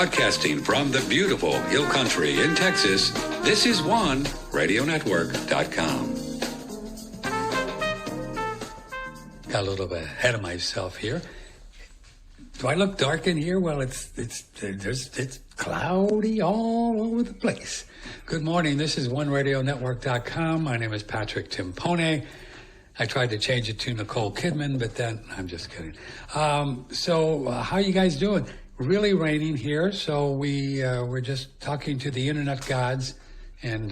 Broadcasting from the beautiful Hill Country in Texas, this is OneRadioNetwork.com. Got a little bit ahead of myself here. Do I look dark in here? Well, it's cloudy all over the place. Good morning. This is OneRadioNetwork.com. My name is Patrick Timpone. I tried to change it to Nicole Kidman, but then I'm just kidding. So how you guys doing? Really raining here, so we're just talking to the internet gods and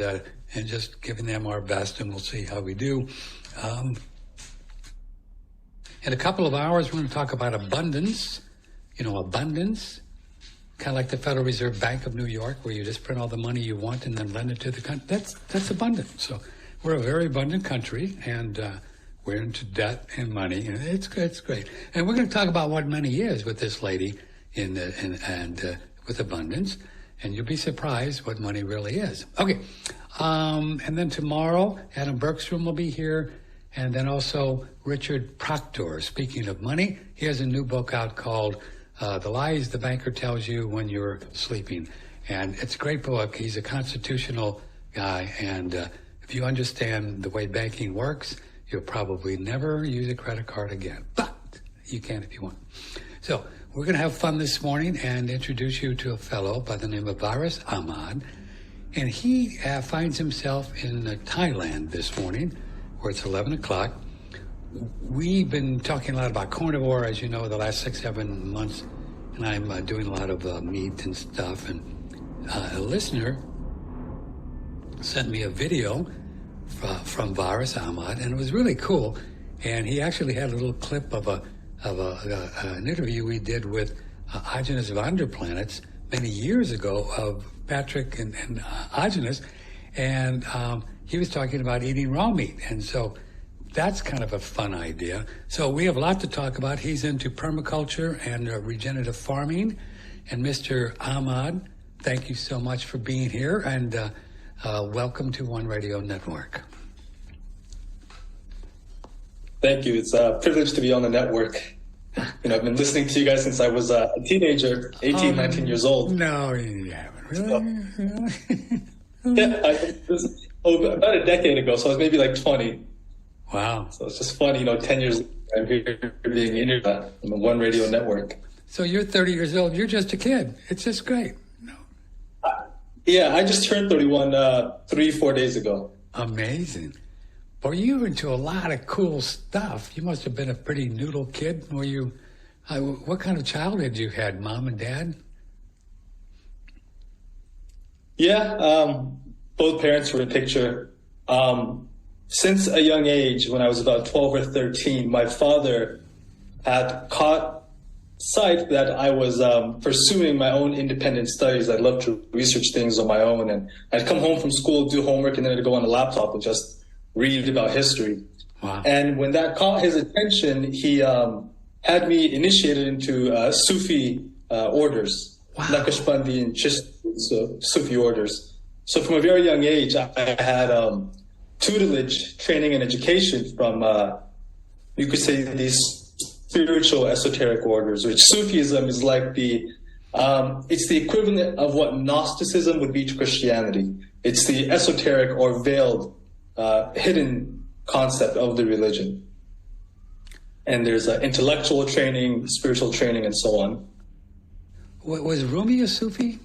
just giving them our best, and we'll see how we do. In a couple of hours, we're going to talk about abundance. You know, abundance, kind of like the Federal Reserve Bank of New York, where you just print all the money you want and then lend it to the country. That's abundant. So we're a very abundant country, and we're into debt and money, and it's great. And we're going to talk about what money is with this lady with abundance, and you'll be surprised what money really is. Okay, and then tomorrow, Adam Bergstrom will be here, and then also Richard Proctor. Speaking of money, he has a new book out called The Lies the Banker Tells You When You're Sleeping, and it's a great book. He's a constitutional guy, and if you understand the way banking works, you'll probably never use a credit card again, but you can if you want. So we're going to have fun this morning and introduce you to a fellow by the name of Varis Ahmad. And he finds himself in Thailand this morning, where it's 11 o'clock. We've been talking a lot about carnivore, as you know, the last 6-7 months. And I'm doing a lot of meat and stuff. And a listener sent me a video from Varis Ahmad, and it was really cool. And he actually had a little clip of an interview we did with Agenus of Underplanets many years ago of Patrick and Agenus, and he was talking about eating raw meat, and so that's kind of a fun idea. So we have a lot to talk about. He's into permaculture and regenerative farming, and Mr. Ahmad, thank you so much for being here, and welcome to One Radio Network. Thank you. It's a privilege to be on the network. You know, I've been listening to you guys since I was a teenager, 18, 19 years old. No, you haven't. Really? Yeah, it was about a decade ago, so I was maybe like 20. Wow. So it's just funny, 10 years later, I'm here being interviewed on the One Radio Network. So you're 30 years old. You're just a kid. It's just great. No. Yeah, I just turned 31 3-4 days ago. Amazing. Boy, you were into a lot of cool stuff. You must have been a pretty noodle kid. Were you? What kind of childhood you had, Mom and Dad? Yeah, both parents were in the picture. Since a young age, when I was about 12 or 13, my father had caught sight that I was pursuing my own independent studies. I loved to research things on my own, and I'd come home from school, do homework, and then I'd go on the laptop and just read about history. Wow. And when that caught his attention, he had me initiated into Sufi orders, Naqshbandi and Sufi orders. So from a very young age, I had tutelage, training, and education from, you could say, these spiritual esoteric orders, which Sufism is like it's the equivalent of what Gnosticism would be to Christianity. It's the esoteric or veiled hidden concept of the religion. And there's intellectual training, spiritual training, and so on. Was Rumi a Sufi?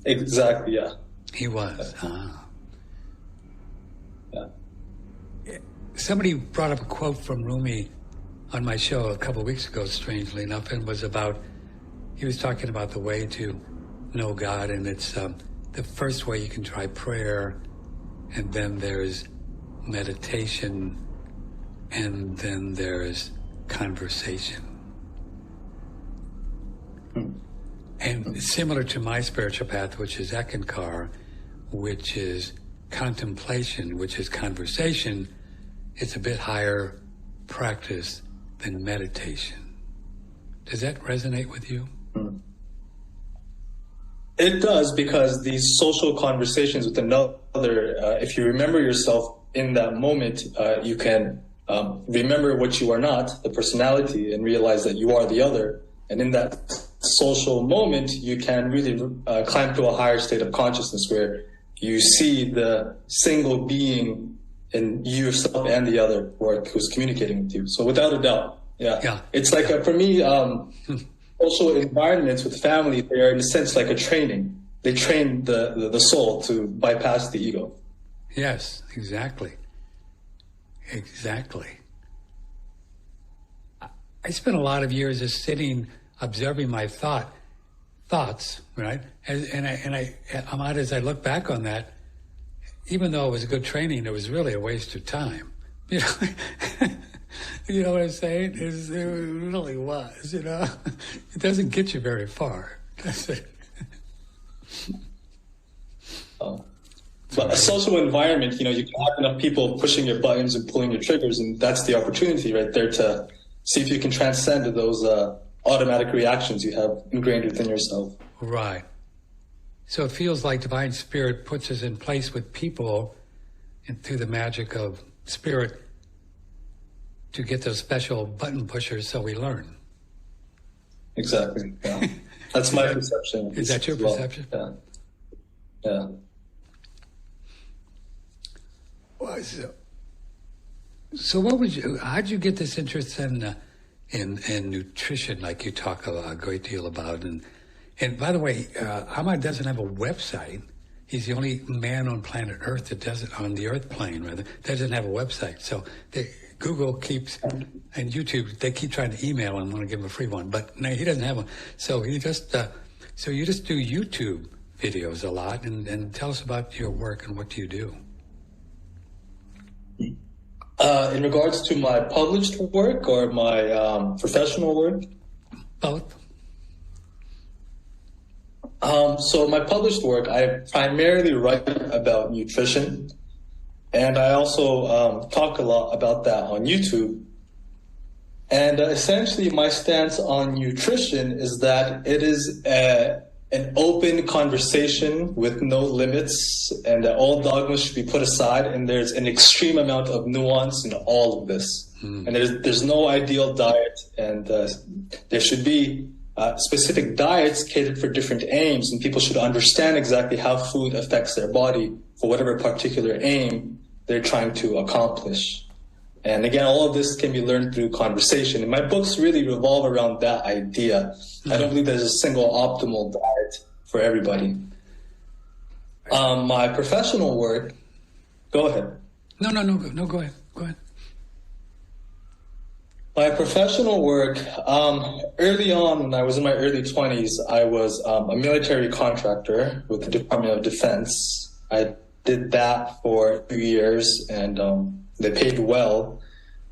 Exactly, yeah. He was. Yeah. Somebody brought up a quote from Rumi on my show a couple of weeks ago, strangely enough, and he was talking about the way to know God, and it's the first way you can try prayer, and then there's meditation, and then there's conversation. And similar to my spiritual path, which is Ekankar, which is contemplation, which is conversation, it's a bit higher practice than meditation. Does that resonate with you? It does, because these social conversations with another, if you remember yourself in that moment, you can remember what you are not, the personality, and realize that you are the other. And in that social moment, you can really climb to a higher state of consciousness where you see the single being in yourself and the other who's communicating with you. So without a doubt, it's like for me, social environments with family, they are in a sense like a training. They train the soul to bypass the ego. Yes, exactly. Exactly. I spent a lot of years just sitting, observing my thoughts, right? Ahmad, as I look back on that, even though it was a good training, it was really a waste of time. You know, you know what I'm saying? It really was, you know? It doesn't get you very far, does it? But a social environment, you know, you can have enough people pushing your buttons and pulling your triggers, and that's the opportunity right there to see if you can transcend those automatic reactions you have ingrained within yourself. Right. So it feels like Divine Spirit puts us in place with people and through the magic of Spirit to get those special button pushers so we learn. Exactly. Yeah. That's my perception. Is that your perception? Yeah. Yeah. Well, so what would you? How'd you get this interest in nutrition, like you talk a great deal about? And by the way, Ahmad doesn't have a website. He's the only man on planet Earth that doesn't, on the Earth plane rather, doesn't have a website. So Google keeps and YouTube, they keep trying to email him, want to give him a free one, but no, he doesn't have one. So he just so you just do YouTube videos a lot, and tell us about your work and what do you do? In regards to my published work or my professional work? Both. So my published work, I primarily write about nutrition, and I also talk a lot about that on YouTube. And essentially my stance on nutrition is that it is an open conversation with no limits, and that all dogmas should be put aside, and there's an extreme amount of nuance in all of this. And there's no ideal diet, and there should be specific diets catered for different aims, and people should understand exactly how food affects their body for whatever particular aim they're trying to accomplish. And again, all of this can be learned through conversation. And my books really revolve around that idea. I don't believe there's a single optimal diet for everybody. My professional work, go ahead. No, go ahead. Go ahead. My professional work, early on when I was in my early 20s, I was a military contractor with the Department of Defense. I did that for 2 years, and they paid well.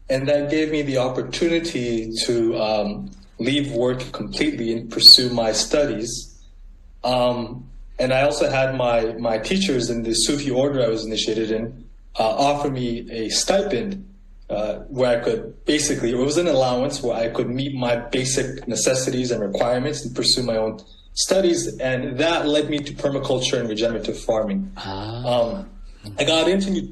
And that gave me the opportunity to leave work completely and pursue my studies. And I also had my teachers in the Sufi order I was initiated in offer me a stipend where I could basically, it was an allowance where I could meet my basic necessities and requirements and pursue my own studies. And that led me to permaculture and regenerative farming. I got into it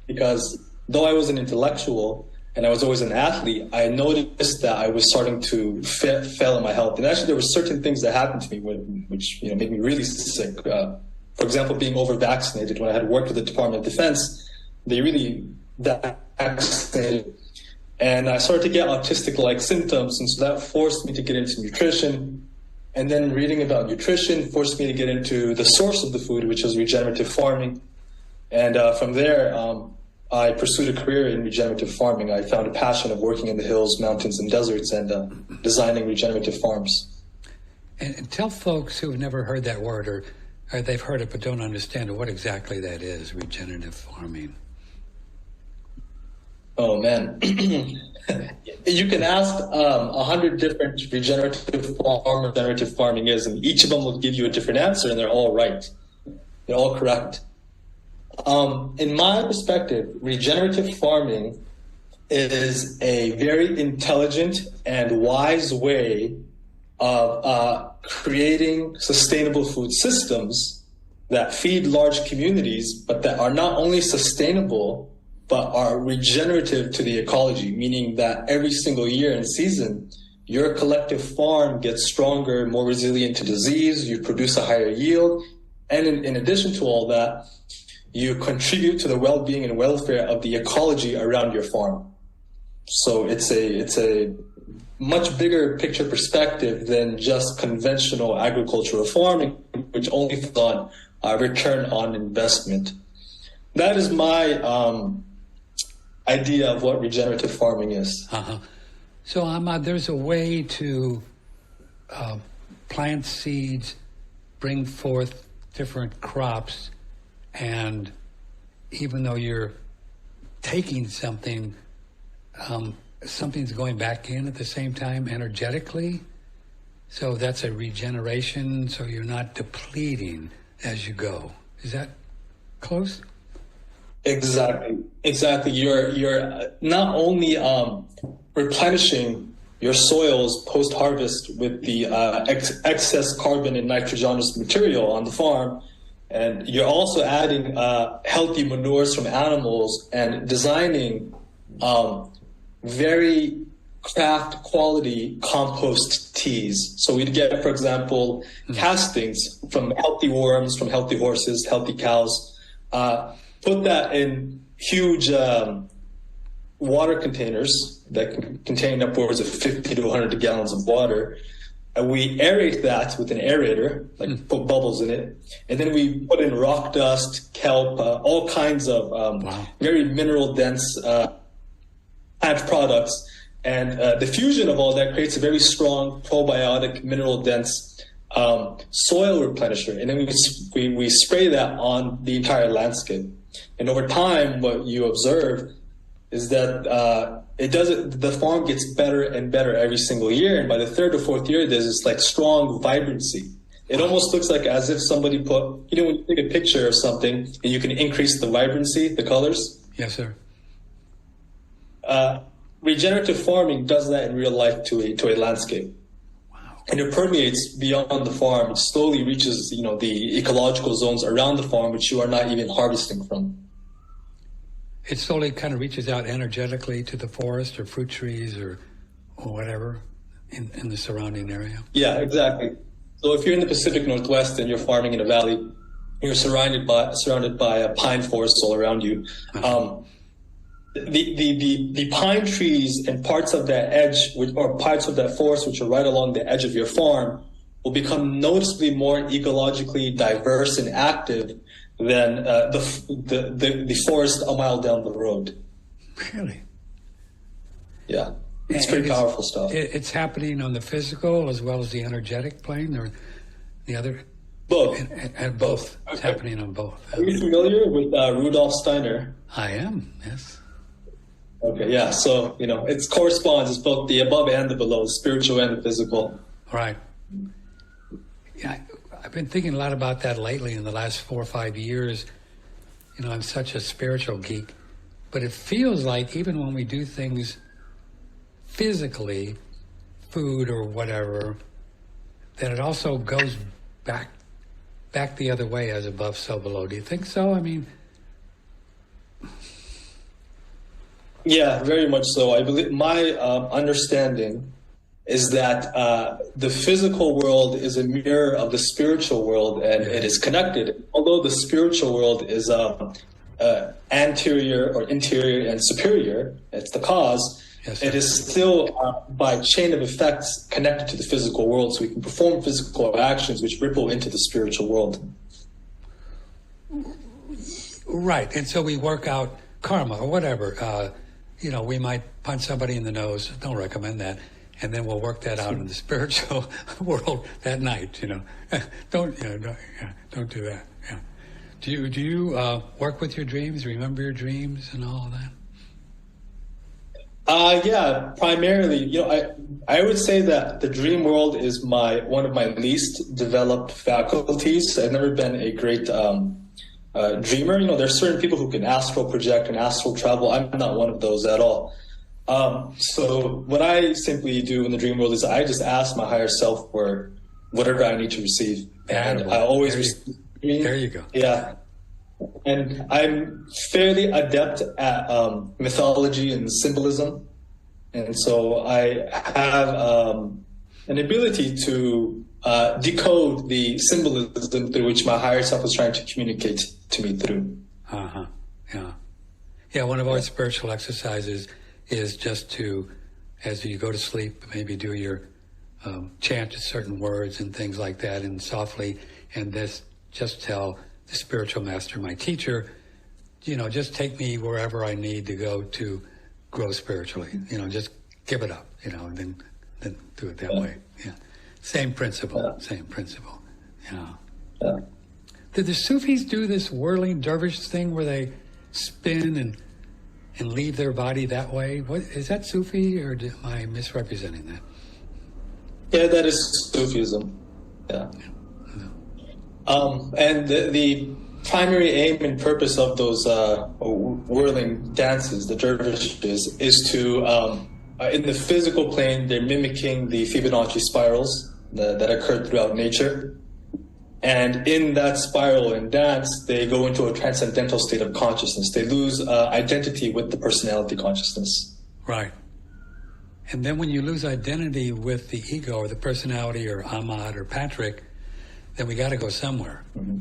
because though I was an intellectual and I was always an athlete, I noticed that I was starting to fail in my health. And actually there were certain things that happened to me which made me really sick. For example, being over-vaccinated. When I had worked with the Department of Defense, they really vaccinated. And I started to get autistic-like symptoms, and so that forced me to get into nutrition. And then reading about nutrition forced me to get into the source of the food, which is regenerative farming. And from there, I pursued a career in regenerative farming. I found a passion of working in the hills, mountains, and deserts, and designing regenerative farms. And tell folks who've never heard that word, or they've heard it but don't understand it, what exactly that is, regenerative farming. Oh, man. You can ask 100 different regenerative farming is, and each of them will give you a different answer, and they're all right. They're all correct. In my perspective, regenerative farming is a very intelligent and wise way of creating sustainable food systems that feed large communities, but that are not only sustainable, but are regenerative to the ecology, meaning that every single year and season, your collective farm gets stronger, more resilient to disease, you produce a higher yield, and in addition to all that, you contribute to the well-being and welfare of the ecology around your farm. So it's a much bigger picture perspective than just conventional agricultural farming, which only thought return on investment. That is my idea of what regenerative farming is. Uh-huh. So Ahmad, there's a way to plant seeds, bring forth different crops, and even though you're taking something, something's going back in at the same time energetically. So that's a regeneration, so you're not depleting as you go. Is that close? Exactly. You're not only replenishing your soils post-harvest with the excess carbon and nitrogenous material on the farm, and you're also adding healthy manures from animals and designing very craft quality compost teas. So we'd get, for example, castings from healthy worms, from healthy horses, healthy cows, put that in huge water containers that can contain upwards of 50 to 100 gallons of water. And we aerate that with an aerator, like put bubbles in it. And then we put in rock dust, kelp, all kinds of very mineral dense plant products. And the fusion of all that creates a very strong probiotic, mineral dense soil replenisher. And then we spray that on the entire landscape. And over time, what you observe is that the farm gets better and better every single year. And by the third or fourth year, there's this like strong vibrancy. It almost looks like as if somebody put, when you take a picture of something and you can increase the vibrancy, the colors. Yes, sir. Regenerative farming does that in real life to a landscape. Wow. And it permeates beyond the farm. It slowly reaches, the ecological zones around the farm, which you are not even harvesting from. It slowly kind of reaches out energetically to the forest or fruit trees or whatever in the surrounding area. Yeah, exactly. So if you're in the Pacific Northwest and you're farming in a valley, you're surrounded by a pine forest all around you. The pine trees and parts of that edge, or parts of that forest which are right along the edge of your farm, will become noticeably more ecologically diverse and active than the forest a mile down the road. Really? Yeah, it's pretty powerful stuff. It's happening on the physical as well as the energetic plane, or the other? Both. And both. It's happening on both. Are you familiar with Rudolf Steiner? I am, yes. Okay, yeah. So, it corresponds. It's both the above and the below, the spiritual and the physical. Right. Yeah, I've been thinking a lot about that lately in the last 4 or 5 years. I'm such a spiritual geek, but it feels like even when we do things physically, food or whatever, that it also goes back the other way, as above, so below. Do you think so? I mean... Yeah, very much so. I believe my understanding is that the physical world is a mirror of the spiritual world, and it is connected. Although the spiritual world is anterior or interior and superior, it's the cause. Yes, it is still by chain of effects connected to the physical world, so we can perform physical actions which ripple into the spiritual world. Right, and so we work out karma or whatever. We might punch somebody in the nose. Don't recommend that. And then we'll work that out in the spiritual world that night. Don't do that. Yeah. Do you work with your dreams? Remember your dreams and all of that? Yeah, primarily. I would say that the dream world is one of my least developed faculties. I've never been a great dreamer. There's certain people who can astral project and astral travel. I'm not one of those at all. So what I simply do in the dream world is I just ask my higher self for whatever I need to receive. And I always receive. There you go. Yeah. And I'm fairly adept at mythology and symbolism. And so I have an ability to decode the symbolism through which my higher self is trying to communicate to me through. Uh-huh. Yeah. Yeah, one of our spiritual exercises is just to, as you go to sleep, maybe do your chant certain words and things like that, and softly, and just tell the spiritual master, my teacher, just take me wherever I need to go to grow spiritually. Just give it up, and then do it that way. Yeah. Same principle. Same principle. Yeah. Did the Sufis do this whirling dervish thing where they spin and leave their body that way? What is that Sufi, or am I misrepresenting that? Yeah, that is Sufism. Yeah. And the primary aim and purpose of those whirling dances, the dervishes, is to, in the physical plane, they're mimicking the Fibonacci spirals that occur throughout nature. And in that spiral and dance, they go into a transcendental state of consciousness. They lose identity with the personality consciousness. Right. And then when you lose identity with the ego or the personality or Ahmad or Patrick, then we got to go somewhere. Mm-hmm.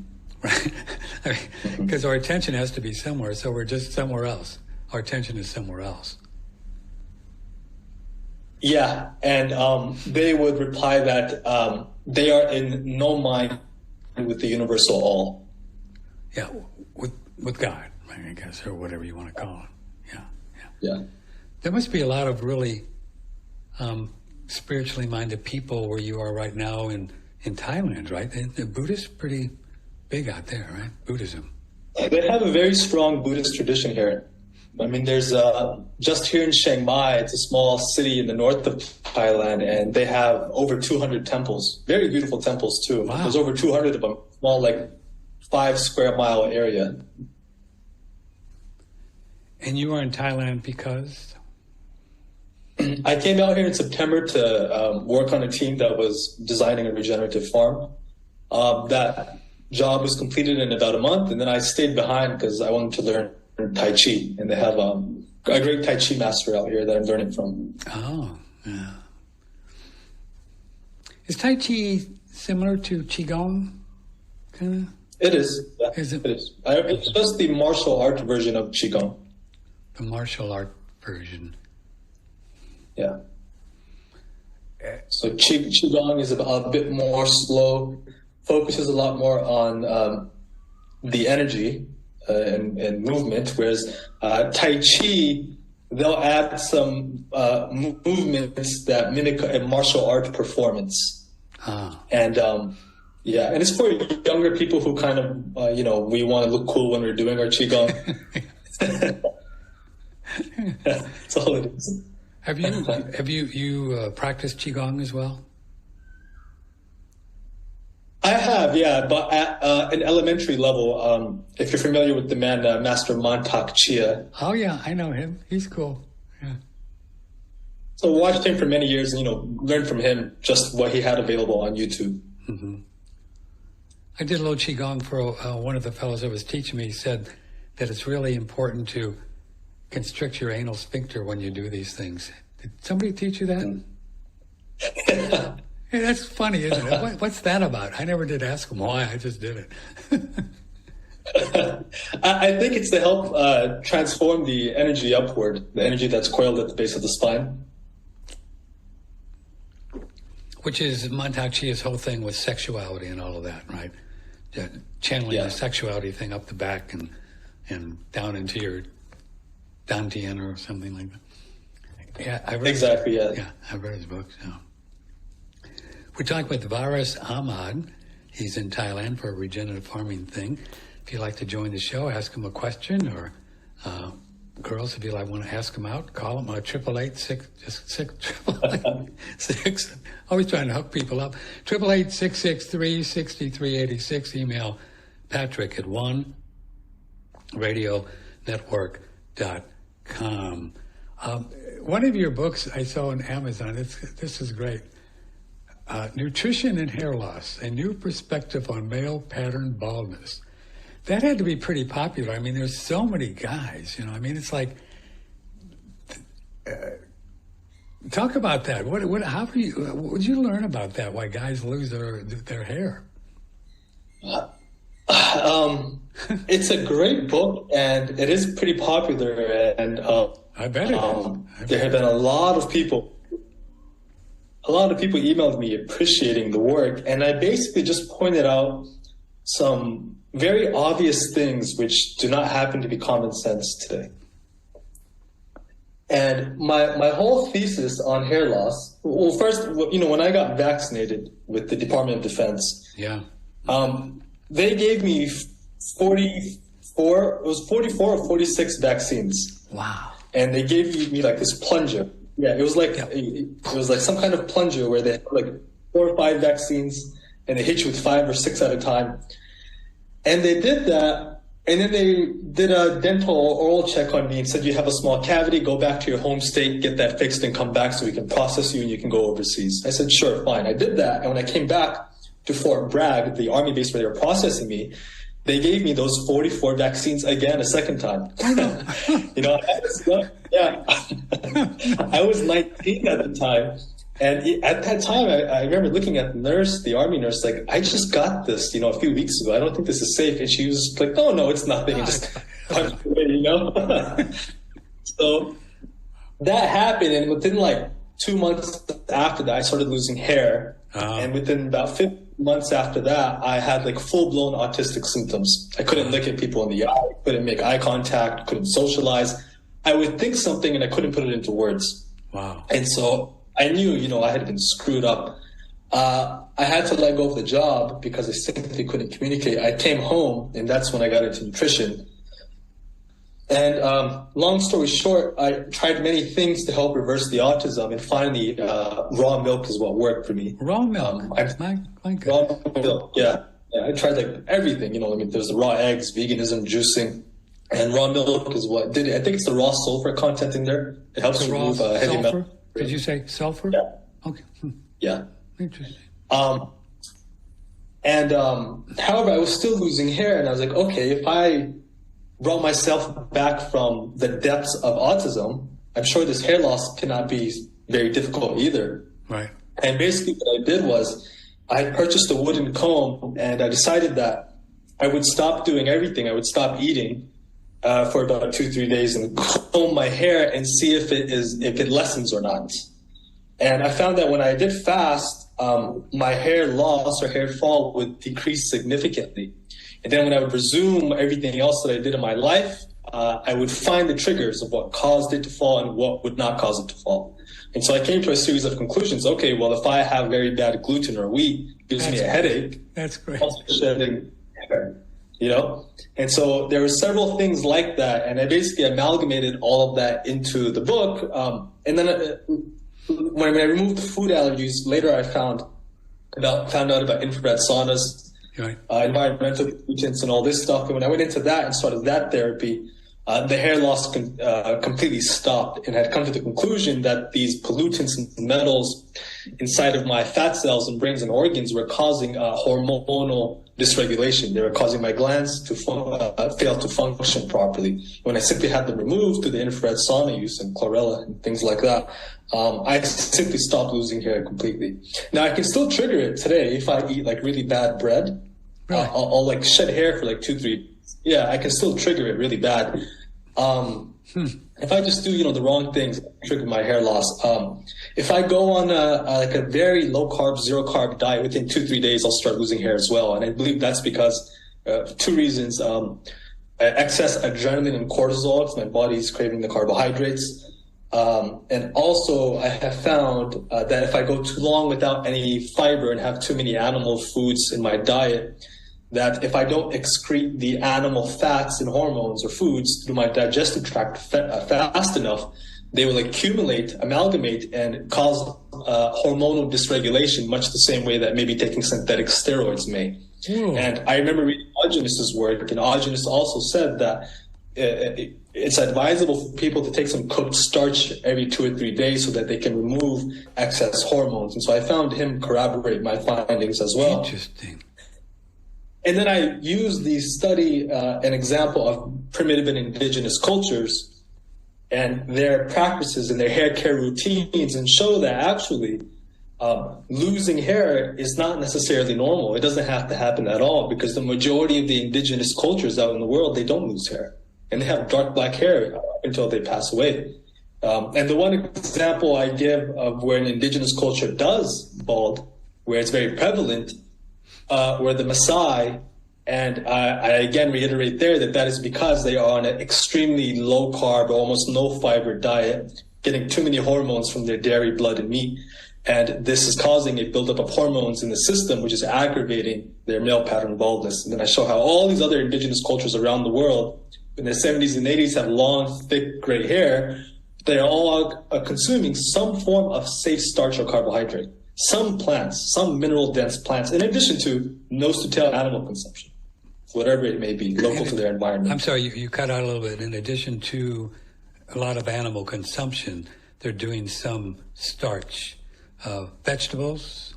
Right? Because our attention has to be somewhere, so we're just somewhere else. Our attention is somewhere else. Yeah, and they would reply that they are in no mind with the universal all. Yeah, with God, I guess, or whatever you want to call it. Yeah. There must be a lot of really spiritually minded people where you are right now in Thailand, right? The Buddhists pretty big out there, right? Buddhism. They have a very strong Buddhist tradition here. I mean, there's just here in Chiang Mai, it's a small city in the north of Thailand, and they have over 200 temples. Very beautiful temples, too. Wow. There's over 200 of them, small, 5 square mile area. And you are in Thailand because? I came out here in September to work on a team that was designing a regenerative farm. That job was completed in about a month, and then I stayed behind because I wanted to learn Tai Chi, and they have a great Tai Chi master out here that I'm learning from. Oh, yeah. Is Tai Chi similar to Qigong, kind of? It is. Yeah, Is it? It is. It's just the martial art version of Qigong. The martial art version. Yeah. So Qigong is a bit more slow, focuses a lot more on the energy and movement, whereas Tai Chi, they'll add some movements that mimic a martial art performance. And and it's for younger people who kind of, we want to look cool when we're doing our Qigong. That's all it is. Have you practiced Qigong as well? I have, yeah, but at an elementary level. If you're familiar with the man, Master Mantak Chia. Oh yeah, I know him. He's cool. Yeah. So watched him for many years and, learned from him just what he had available on YouTube. Mm-hmm. I did a little Qigong for one of the fellows that was teaching me. He said that it's really important to constrict your anal sphincter when you do these things. Did somebody teach you that? Yeah, that's funny, isn't it? What's that about? I never did ask him why. I just did it. I think it's to help transform the energy upward, the energy that's coiled at the base of the spine. Which is Mantak Chia's whole thing with sexuality and all of that, right? Channeling the sexuality thing up the back and down into your Dantian or something like that. Yeah, I read exactly. Yeah, I've read his books. Yeah. We're talking with Varis Ahmad. He's in Thailand for a regenerative farming thing. If you'd like to join the show, ask him a question, or girls, if you want to ask him out, call him 888-6. Always trying to hook people up. 888-663-6386. Email Patrick at oneradionetwork.com. One of your books I saw on Amazon, this is great. Nutrition and Hair Loss, A New Perspective on Male Pattern Baldness. That had to be pretty popular. I mean, there's so many guys, it's like Talk about that. What did you learn about that? Why guys lose their hair? It's a great book, and it is pretty popular. And I bet it is. There have been a lot of people emailed me appreciating the work, and I basically just pointed out some very obvious things which do not happen to be common sense today. And my whole thesis on hair loss, well, first, when I got vaccinated with the Department of Defense, they gave me 44 or 46 vaccines. Wow. And they gave me like this plunger. Yeah, it was like some kind of plunger where they had like 4 or 5 vaccines, and they hit you with 5 or 6 at a time. And they did that, and then they did a dental oral check on me and said, you have a small cavity, go back to your home state, get that fixed, and come back so we can process you and you can go overseas. I said, sure, fine. I did that, and when I came back to Fort Bragg, the Army base where they were processing me, they gave me those 44 vaccines again a second time. I was 19 at the time. And at that time, I remember looking at the Army nurse, like, I just got this, a few weeks ago. I don't think this is safe. And she was like, no, it's nothing. And just punched away, So that happened. And within like 2 months after that, I started losing hair. And within about 15 months after that, I had like full-blown autistic symptoms. I couldn't look at people in the eye, couldn't make eye contact, couldn't socialize. I would think something and I couldn't put it into words. Wow. And so I knew, I had been screwed up. I had to let go of the job because I simply couldn't communicate. I came home, and that's when I got into nutrition. And long story short, I tried many things to help reverse the autism, and finally, raw milk is what worked for me. Raw milk? My raw milk, yeah. I tried like everything, there's the raw eggs, veganism, juicing, and raw milk is what did it. I think it's the raw sulfur content in there. It helps remove heavy metal. Did you say sulfur? Yeah. Okay. Yeah. Interesting. However, I was still losing hair, and I was like, okay, if I brought myself back from the depths of autism, I'm sure this hair loss cannot be very difficult either. Right. And basically what I did was I purchased a wooden comb, and I decided that I would stop doing everything. I would stop eating for about 2-3 days and comb my hair and see if it lessens or not. And I found that when I did fast, my hair loss or hair fall would decrease significantly. And then when I would resume everything else that I did in my life, I would find the triggers of what caused it to fall and what would not cause it to fall. And so I came to a series of conclusions. Okay, well, if I have very bad gluten or wheat, it gives me a headache. That's great. Also shedding hair. And so there were several things like that, and I basically amalgamated all of that into the book. And then when I removed the food allergies, later I found out about infrared saunas, right. Environmental pollutants, and all this stuff. And when I went into that and started that therapy, the hair loss completely stopped, and had come to the conclusion that these pollutants and metals inside of my fat cells and brains and organs were causing hormonal dysregulation. They were causing my glands to fail to function properly. When I simply had them removed through the infrared sauna use and chlorella and things like that, I simply stopped losing hair completely. Now, I can still trigger it today if I eat like really bad bread. Really? I'll like shed hair for like 2-3 days. Yeah, I can still trigger it really bad. If I just do, the wrong things, trigger my hair loss. If I go on a very low carb, 0 carb diet, within 2-3 days, I'll start losing hair as well. And I believe that's because 2 reasons: excess adrenaline and cortisol, because my body's craving the carbohydrates. And also, I have found that if I go too long without any fiber and have too many animal foods in my diet, that if I don't excrete the animal fats and hormones or foods through my digestive tract fast enough, they will accumulate, amalgamate, and cause hormonal dysregulation, much the same way that maybe taking synthetic steroids may. And I remember reading Ogenes's work, and Ogenes also said that it's advisable for people to take some cooked starch every 2 or 3 days so that they can remove excess hormones. And so I found him corroborate my findings as well. Interesting. And then I used the study, an example of primitive and indigenous cultures, and their practices and their hair care routines, and show that actually losing hair is not necessarily normal. It doesn't have to happen at all, because the majority of the indigenous cultures out in the world, they don't lose hair, and they have dark black hair until they pass away. And the one example I give of where an indigenous culture does bald, where it's very prevalent, were the Maasai. And I again reiterate there that that is because they are on an extremely low carb, almost no fiber diet, getting too many hormones from their dairy, blood, and meat. And this is causing a buildup of hormones in the system, which is aggravating their male pattern baldness. And then I show how all these other indigenous cultures around the world in their 70s and 80s have long, thick, gray hair. They are all consuming some form of safe starch or carbohydrate, some plants, some mineral-dense plants, in addition to nose-to-tail animal consumption, whatever it may be, local to their environment. I'm sorry, you cut out a little bit. In addition to a lot of animal consumption, they're doing some starch. Vegetables?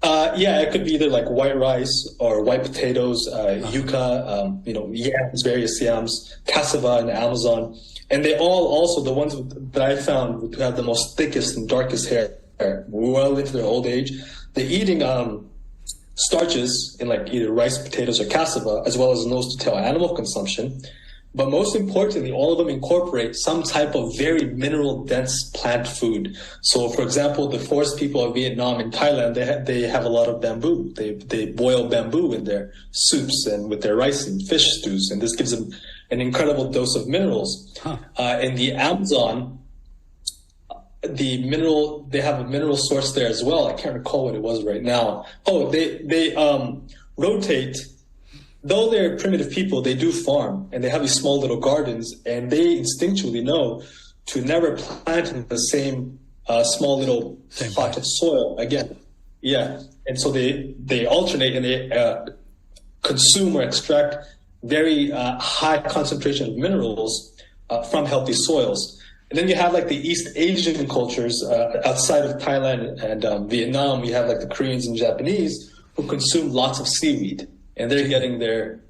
Yeah, it could be either like white rice or white potatoes, yuca, yams, various yams, cassava in the Amazon. And they all also, the ones that I found who have the most thickest and darkest hair, well into their old age, they're eating starches in like either rice, potatoes, or cassava, as well as nose-to-tail animal consumption. But most importantly, all of them incorporate some type of very mineral-dense plant food. So, for example, the forest people of Vietnam and Thailand, they have a lot of bamboo. They boil bamboo in their soups and with their rice and fish stews, and this gives them an incredible dose of minerals. In the Amazon, they have a mineral source there as well. I can't recall what it was right now. Oh, they rotate. Though they're primitive people, they do farm, and they have these small little gardens, and they instinctually know to never plant in the same small little spot of soil again. Yeah, and so they alternate, and they consume or extract very high concentration of minerals from healthy soils. And then you have like the East Asian cultures outside of Thailand and Vietnam. You have like the Koreans and Japanese who consume lots of seaweed. And they're getting their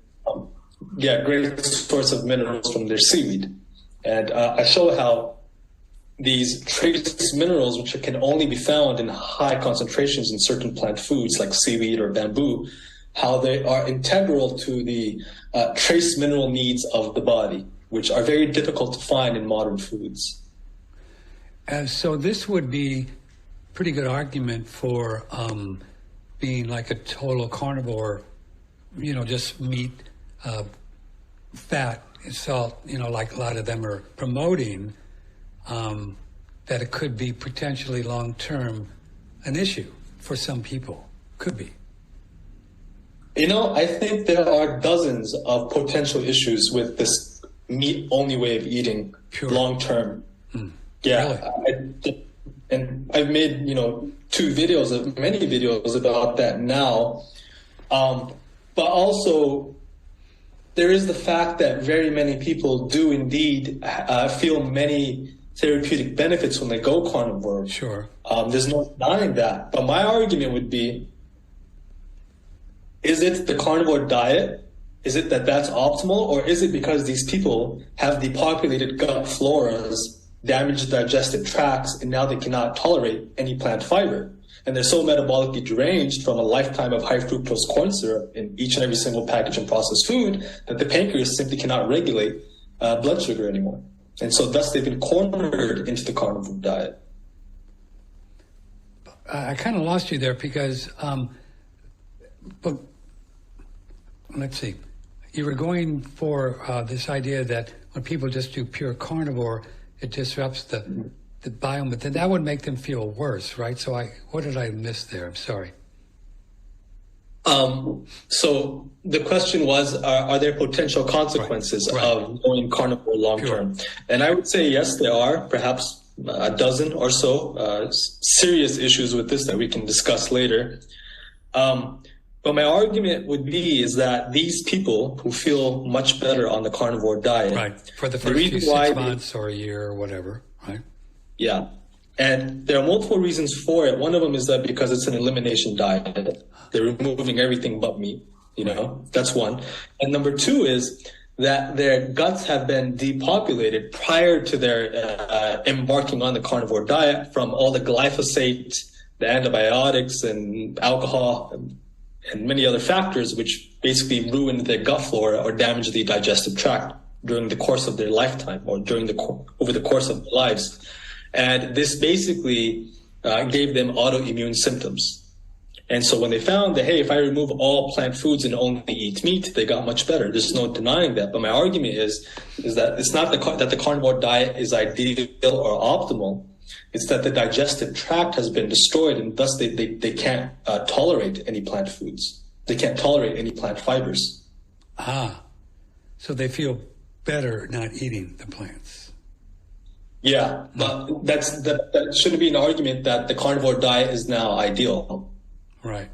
great source of minerals from their seaweed. And I show how these trace minerals, which can only be found in high concentrations in certain plant foods like seaweed or bamboo, how they are integral to the trace mineral needs of the body, which are very difficult to find in modern foods. So this would be a pretty good argument for being like a total carnivore, just meat, fat, and salt, like a lot of them are promoting, that it could be potentially long-term an issue for some people. Could be. I think there are dozens of potential issues with this meat-only way of eating long-term. Yeah. Really? And I've made, many videos about that now. But also, there is the fact that very many people do indeed feel many therapeutic benefits when they go carnivore. Sure. There's no denying that. But my argument would be, is it the carnivore diet? Is it that that's optimal? Or is it because these people have depopulated gut floras, damaged digestive tracts, and now they cannot tolerate any plant fiber? And they're so metabolically deranged from a lifetime of high fructose corn syrup in each and every single package of processed food that the pancreas simply cannot regulate blood sugar anymore. And so thus they've been cornered into the carnivore diet. I kind of lost you there because, but let's see, you were going for this idea that when people just do pure carnivore, it disrupts the biome, but then that would make them feel worse, right? So what did I miss there? I'm sorry. So the question was, are there potential consequences of going carnivore long-term? And I would say, yes, there are, perhaps a dozen or so serious issues with this that we can discuss later. But my argument would be is that these people who feel much better on the carnivore diet, for the first 6 months or a year or whatever, right? Yeah. And there are multiple reasons for it. One of them is that because it's an elimination diet, they're removing everything but meat, That's one. And number two is that their guts have been depopulated prior to their embarking on the carnivore diet from all the glyphosate, the antibiotics, and alcohol, and many other factors, which basically ruined their gut flora or damaged the digestive tract during the course of their lifetime or over the course of their lives. And this basically gave them autoimmune symptoms. And so when they found that, hey, if I remove all plant foods and only eat meat, they got much better. There's no denying that. But my argument is that it's not that the carnivore diet is ideal or optimal. It's that the digestive tract has been destroyed, and thus they can't tolerate any plant foods. They can't tolerate any plant fibers. So they feel better not eating the plants. Yeah, but that shouldn't be an argument that the carnivore diet is now ideal. Right.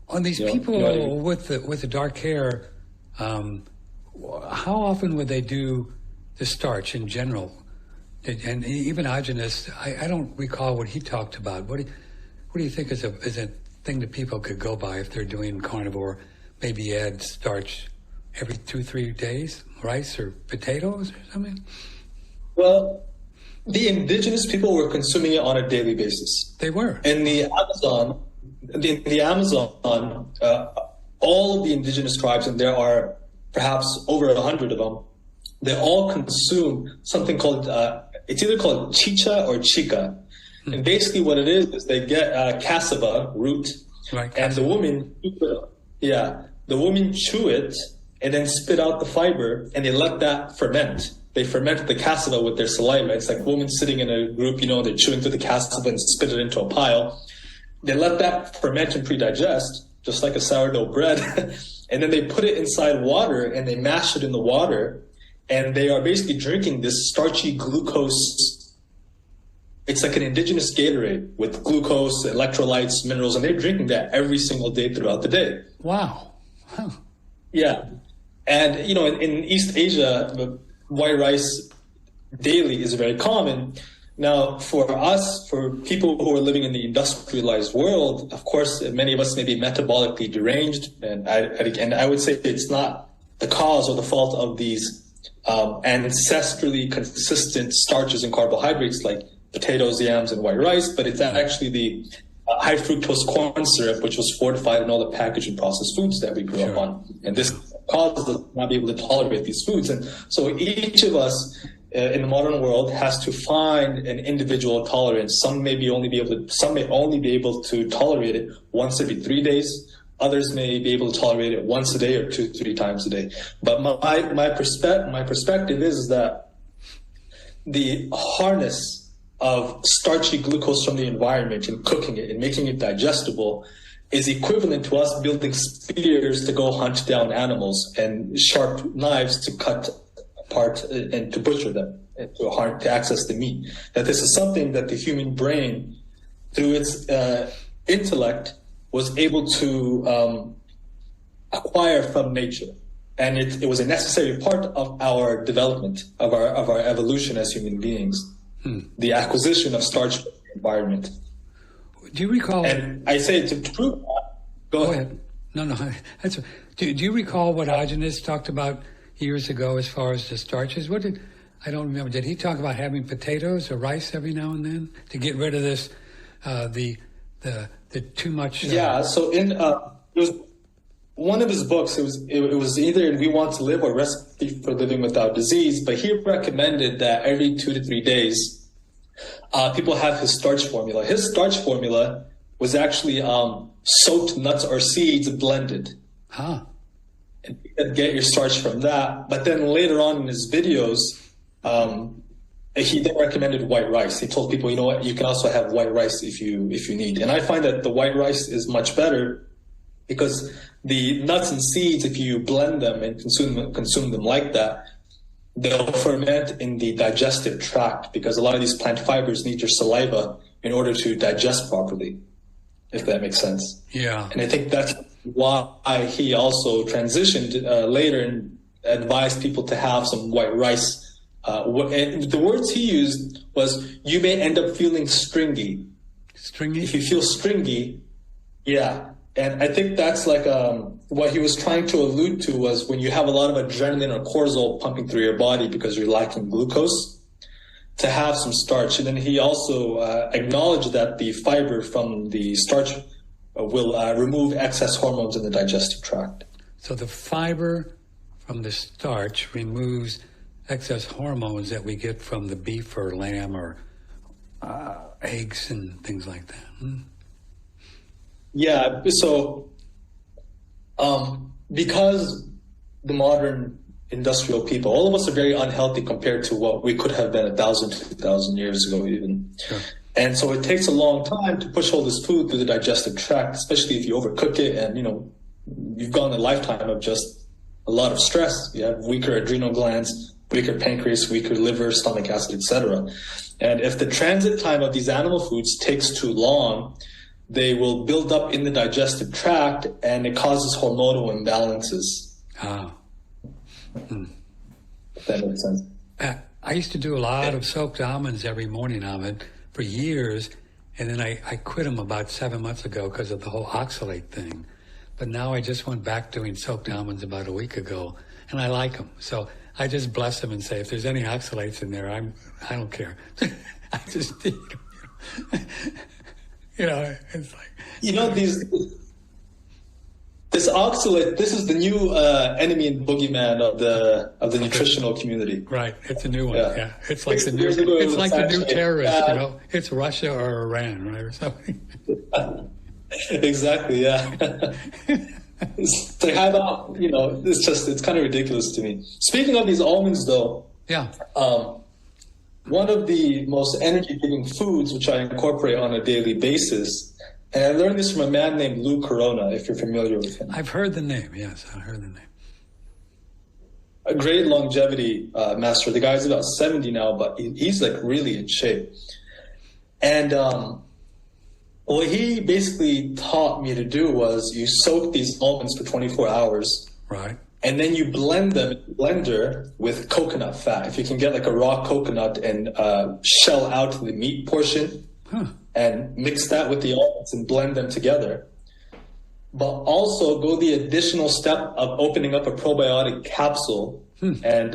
On these people with the dark hair, how often would they do the starch in general? And even Agenus, I don't recall what he talked about. What do you think is a thing that people could go by if they're doing carnivore? Maybe add starch every 2-3 days, rice or potatoes or something? Well, the indigenous people were consuming it on a daily basis. They were. In the Amazon, all of the indigenous tribes, and there are perhaps over 100 of them, they all consume something called, it's either called chicha or chica. And basically what it is they get cassava root, right, and the women chew it and then spit out the fiber, and they let that ferment. They ferment the cassava with their saliva. It's like women sitting in a group, they're chewing through the cassava and spit it into a pile. They let that ferment and pre-digest, just like a sourdough bread. And then they put it inside water and they mash it in the water. And they are basically drinking this starchy glucose. It's like an indigenous Gatorade with glucose, electrolytes, minerals, and they're drinking that every single day throughout the day. Wow. Huh. Yeah. And, in East Asia, white rice daily is very common. Now, for us, for people who are living in the industrialized world, of course, many of us may be metabolically deranged. And I would say it's not the cause or the fault of these ancestrally consistent starches and carbohydrates like potatoes, yams, and white rice, but it's actually the high fructose corn syrup, which was fortified in all the packaged and processed foods that we grew up on. And this causes us not be able to tolerate these foods. And so each of us in the modern world has to find an individual tolerance. Some may only be able to tolerate it once every 3 days. Others may be able to tolerate it once a day or 2-3 times a day. But my perspective is that the harness of starchy glucose from the environment and cooking it and making it digestible is equivalent to us building spears to go hunt down animals and sharp knives to cut apart and to butcher them and to access the meat. That this is something that the human brain, through its intellect, was able to acquire from nature. And it was a necessary part of our development, of our evolution as human beings. The acquisition of starch from the environment. Do you recall? And I say to prove that. Go ahead. No. Do you recall what Agenus talked about years ago as far as the starches? I don't remember. Did he talk about having potatoes or rice every now and then to get rid of this, the too much? Yeah. So it was one of his books. It was either in We Want to Live or Recipe for Living Without Disease. But he recommended that every 2 to 3 days, people have his starch formula. His starch formula was actually soaked nuts or seeds blended. And you can get your starch from that. But then later on in his videos, he then recommended white rice. He told people, you know what, you can also have white rice if you need. And I find that the white rice is much better because the nuts and seeds, if you blend them and consume them like that, they'll ferment in the digestive tract because a lot of these plant fibers need your saliva in order to digest properly, if that makes sense. Yeah. And I think that's why he also transitioned later and advised people to have some white rice. And the words he used was, you may end up feeling stringy. Stringy? If you feel stringy, yeah. And I think that's like what he was trying to allude to was when you have a lot of adrenaline or cortisol pumping through your body because you're lacking glucose, to have some starch. And then he also acknowledged that the fiber from the starch will remove excess hormones in the digestive tract. So the fiber from the starch removes excess hormones that we get from the beef or lamb or eggs and things like that. Yeah, so because the modern industrial people, all of us are very unhealthy compared to what we could have been 1,000, 2,000 years ago even. Sure. And so it takes a long time to push all this food through the digestive tract, especially if you overcook it and, you've gone a lifetime of just a lot of stress. You have weaker adrenal glands, weaker pancreas, weaker liver, stomach acid, etc. And if the transit time of these animal foods takes too long, they will build up in the digestive tract and it causes hormonal imbalances. If that makes sense. I used to do a lot of soaked almonds every morning, Ahmed, for years, and then I quit them about 7 months ago because of the whole oxalate thing. But now I just went back doing soaked almonds about a week ago, and I like them. So I just bless them and say, if there's any oxalates in there, I don't care. I just eat them. It's like this oxalate. This is the new enemy and boogeyman of the nutritional community. Right, it's a new one. Yeah, it's like the new terrorist. It's Russia or Iran, right, or something. Exactly. Yeah. It's kind of ridiculous to me. Speaking of these almonds, though. Yeah. One of the most energy-giving foods, which I incorporate on a daily basis, and I learned this from a man named Lou Corona, if you're familiar with him. I've heard the name, yes, I've heard the name. A great longevity master. The guy's about 70 now, but he's like really in shape. And what he basically taught me to do was you soak these almonds for 24 hours. Right. And then you blend them in a blender with coconut fat. If you can get like a raw coconut and shell out the meat portion and mix that with the almonds and blend them together. But also go the additional step of opening up a probiotic capsule and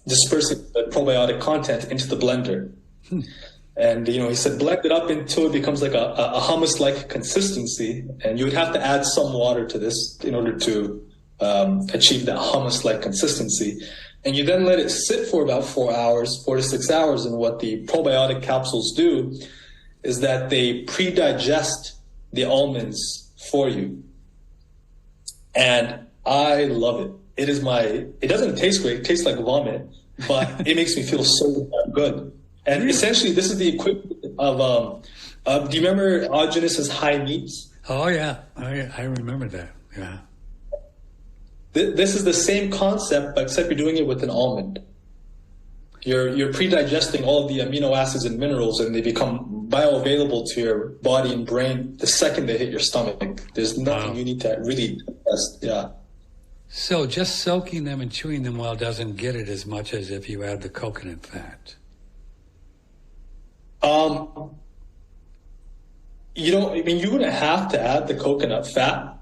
dispersing the probiotic content into the blender. And, he said, blend it up until it becomes like a hummus-like consistency. And you would have to add some water to this in order to achieve that hummus-like consistency. And you then let it sit for about 4 hours, 4 to 6 hours. And what the probiotic capsules do is that they pre-digest the almonds for you. And I love it. It doesn't taste great. It tastes like vomit, but it makes me feel so good. And essentially, this is the equivalent of, do you remember Augenis's high meats? Oh, yeah. I remember that. Yeah. This is the same concept, but except you're doing it with an almond. You're pre-digesting all of the amino acids and minerals, and they become bioavailable to your body and brain the second they hit your stomach. There's nothing you need to really digest. Yeah. So just soaking them and chewing them well doesn't get it as much as if you add the coconut fat. You wouldn't have to add the coconut fat.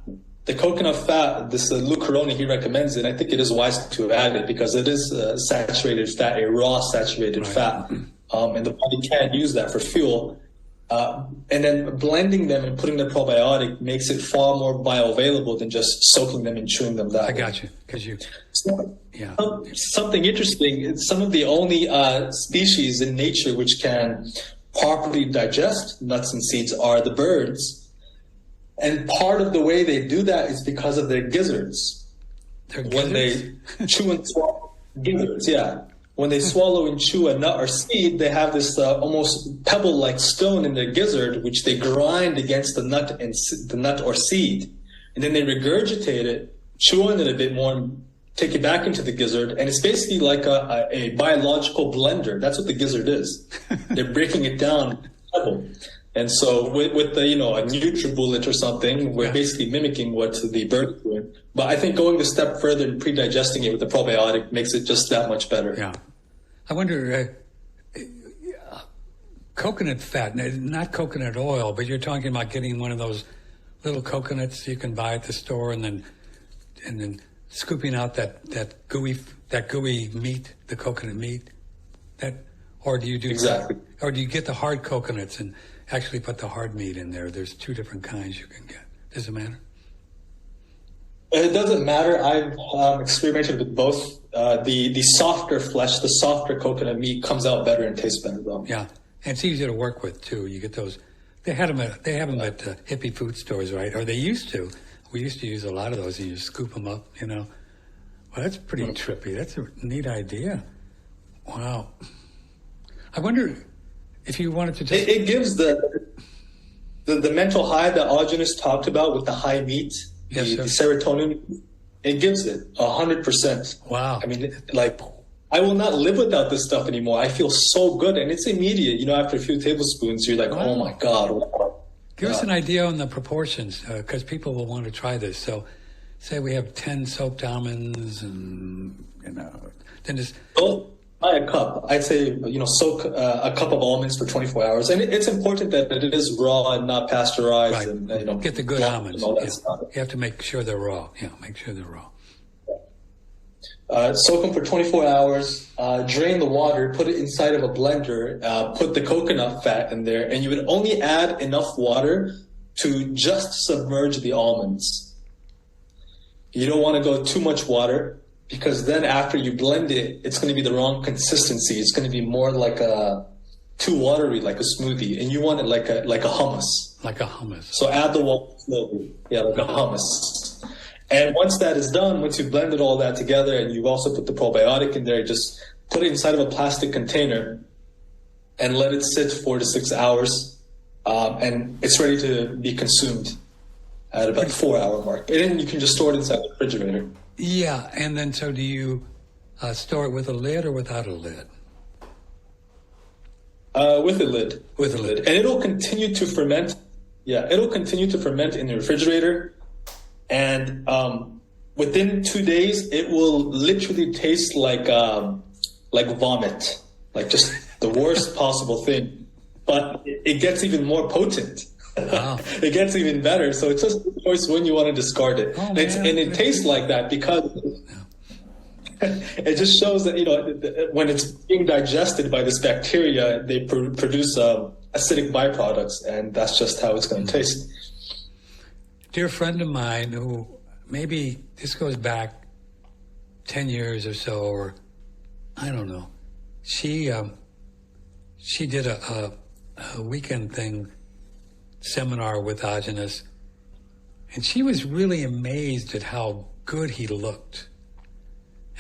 The coconut fat, this Lou Corona, he recommends it. I think it is wise to add it because it is saturated fat, a raw saturated fat, and the body can't use that for fuel. And then blending them and putting the probiotic makes it far more bioavailable than just soaking them and chewing them that way. I got you. Something interesting, some of the only species in nature which can properly digest nuts and seeds are the birds. And part of the way they do that is because of their gizzards. When they chew and swallow gizzards, yeah. When they swallow and chew a nut or seed, they have this almost pebble-like stone in their gizzard, which they grind against the nut or seed, and then they regurgitate it, chew on it a bit more, and take it back into the gizzard. And it's basically like a biological blender. That's what the gizzard is. They're breaking it down pebble. And so with the, a NutriBullet or something, we're basically mimicking what the bird is doing. But I think going a step further and pre-digesting it with the probiotic makes it just that much better. Yeah. I wonder, coconut fat, not coconut oil, but you're talking about getting one of those little coconuts you can buy at the store, and then scooping out that gooey meat, the coconut meat. Or do you do Exactly. Or do you get the hard coconuts and actually put the hard meat in there? There's two different kinds you can get. Does it matter? It doesn't matter. I've experimented with both. The softer flesh, the softer coconut meat comes out better and tastes better though. Yeah, and it's easier to work with too. You get those. They have them at hippie food stores, right? Or they used to. We used to use a lot of those, and you scoop them up. Well, that's pretty trippy. That's a neat idea. Wow. I wonder if you wanted to just... It gives the mental high that Augustus talked about with the high meat, the serotonin. It gives it 100%. Wow. I mean, I will not live without this stuff anymore. I feel so good, and it's immediate. After a few tablespoons, you're like, wow. Oh my God. Give us an idea on the proportions, because people will want to try this. So, say we have 10 soaked almonds, and then just... Buy a cup. I'd say, soak a cup of almonds for 24 hours. And it's important that it is raw and not pasteurized. Right. And, get the good almonds. And all that stuff. You have to make sure they're raw. Yeah, make sure they're raw. Soak them for 24 hours, drain the water, put it inside of a blender, put the coconut fat in there, and you would only add enough water to just submerge the almonds. You don't want to go too much water, because then after you blend it, it's going to be the wrong consistency. It's going to be more like too watery, like a smoothie, and you want it like a hummus. Like a hummus. So add the water slowly. Yeah, like a hummus. And once that is done, once you've blended all that together and you've also put the probiotic in there, just put it inside of a plastic container and let it sit 4 to 6 hours. And it's ready to be consumed at about the 4-hour mark. And then you can just store it inside the refrigerator. Yeah, and then so do you store it with a lid or without a lid? With a lid. With a lid. And it'll continue to ferment. Yeah, it'll continue to ferment in the refrigerator. And within 2 days, it will literally taste like vomit, like just the worst possible thing. But it gets even more potent. Wow. It gets even better. So it's just a choice when you want to discard it. Oh, and it tastes like that because it just shows that, when it's being digested by this bacteria, they produce acidic byproducts, and that's just how it's going to taste. Dear friend of mine who, maybe this goes back 10 years or so, or I don't know. She did a weekend seminar with Ajanas, and she was really amazed at how good he looked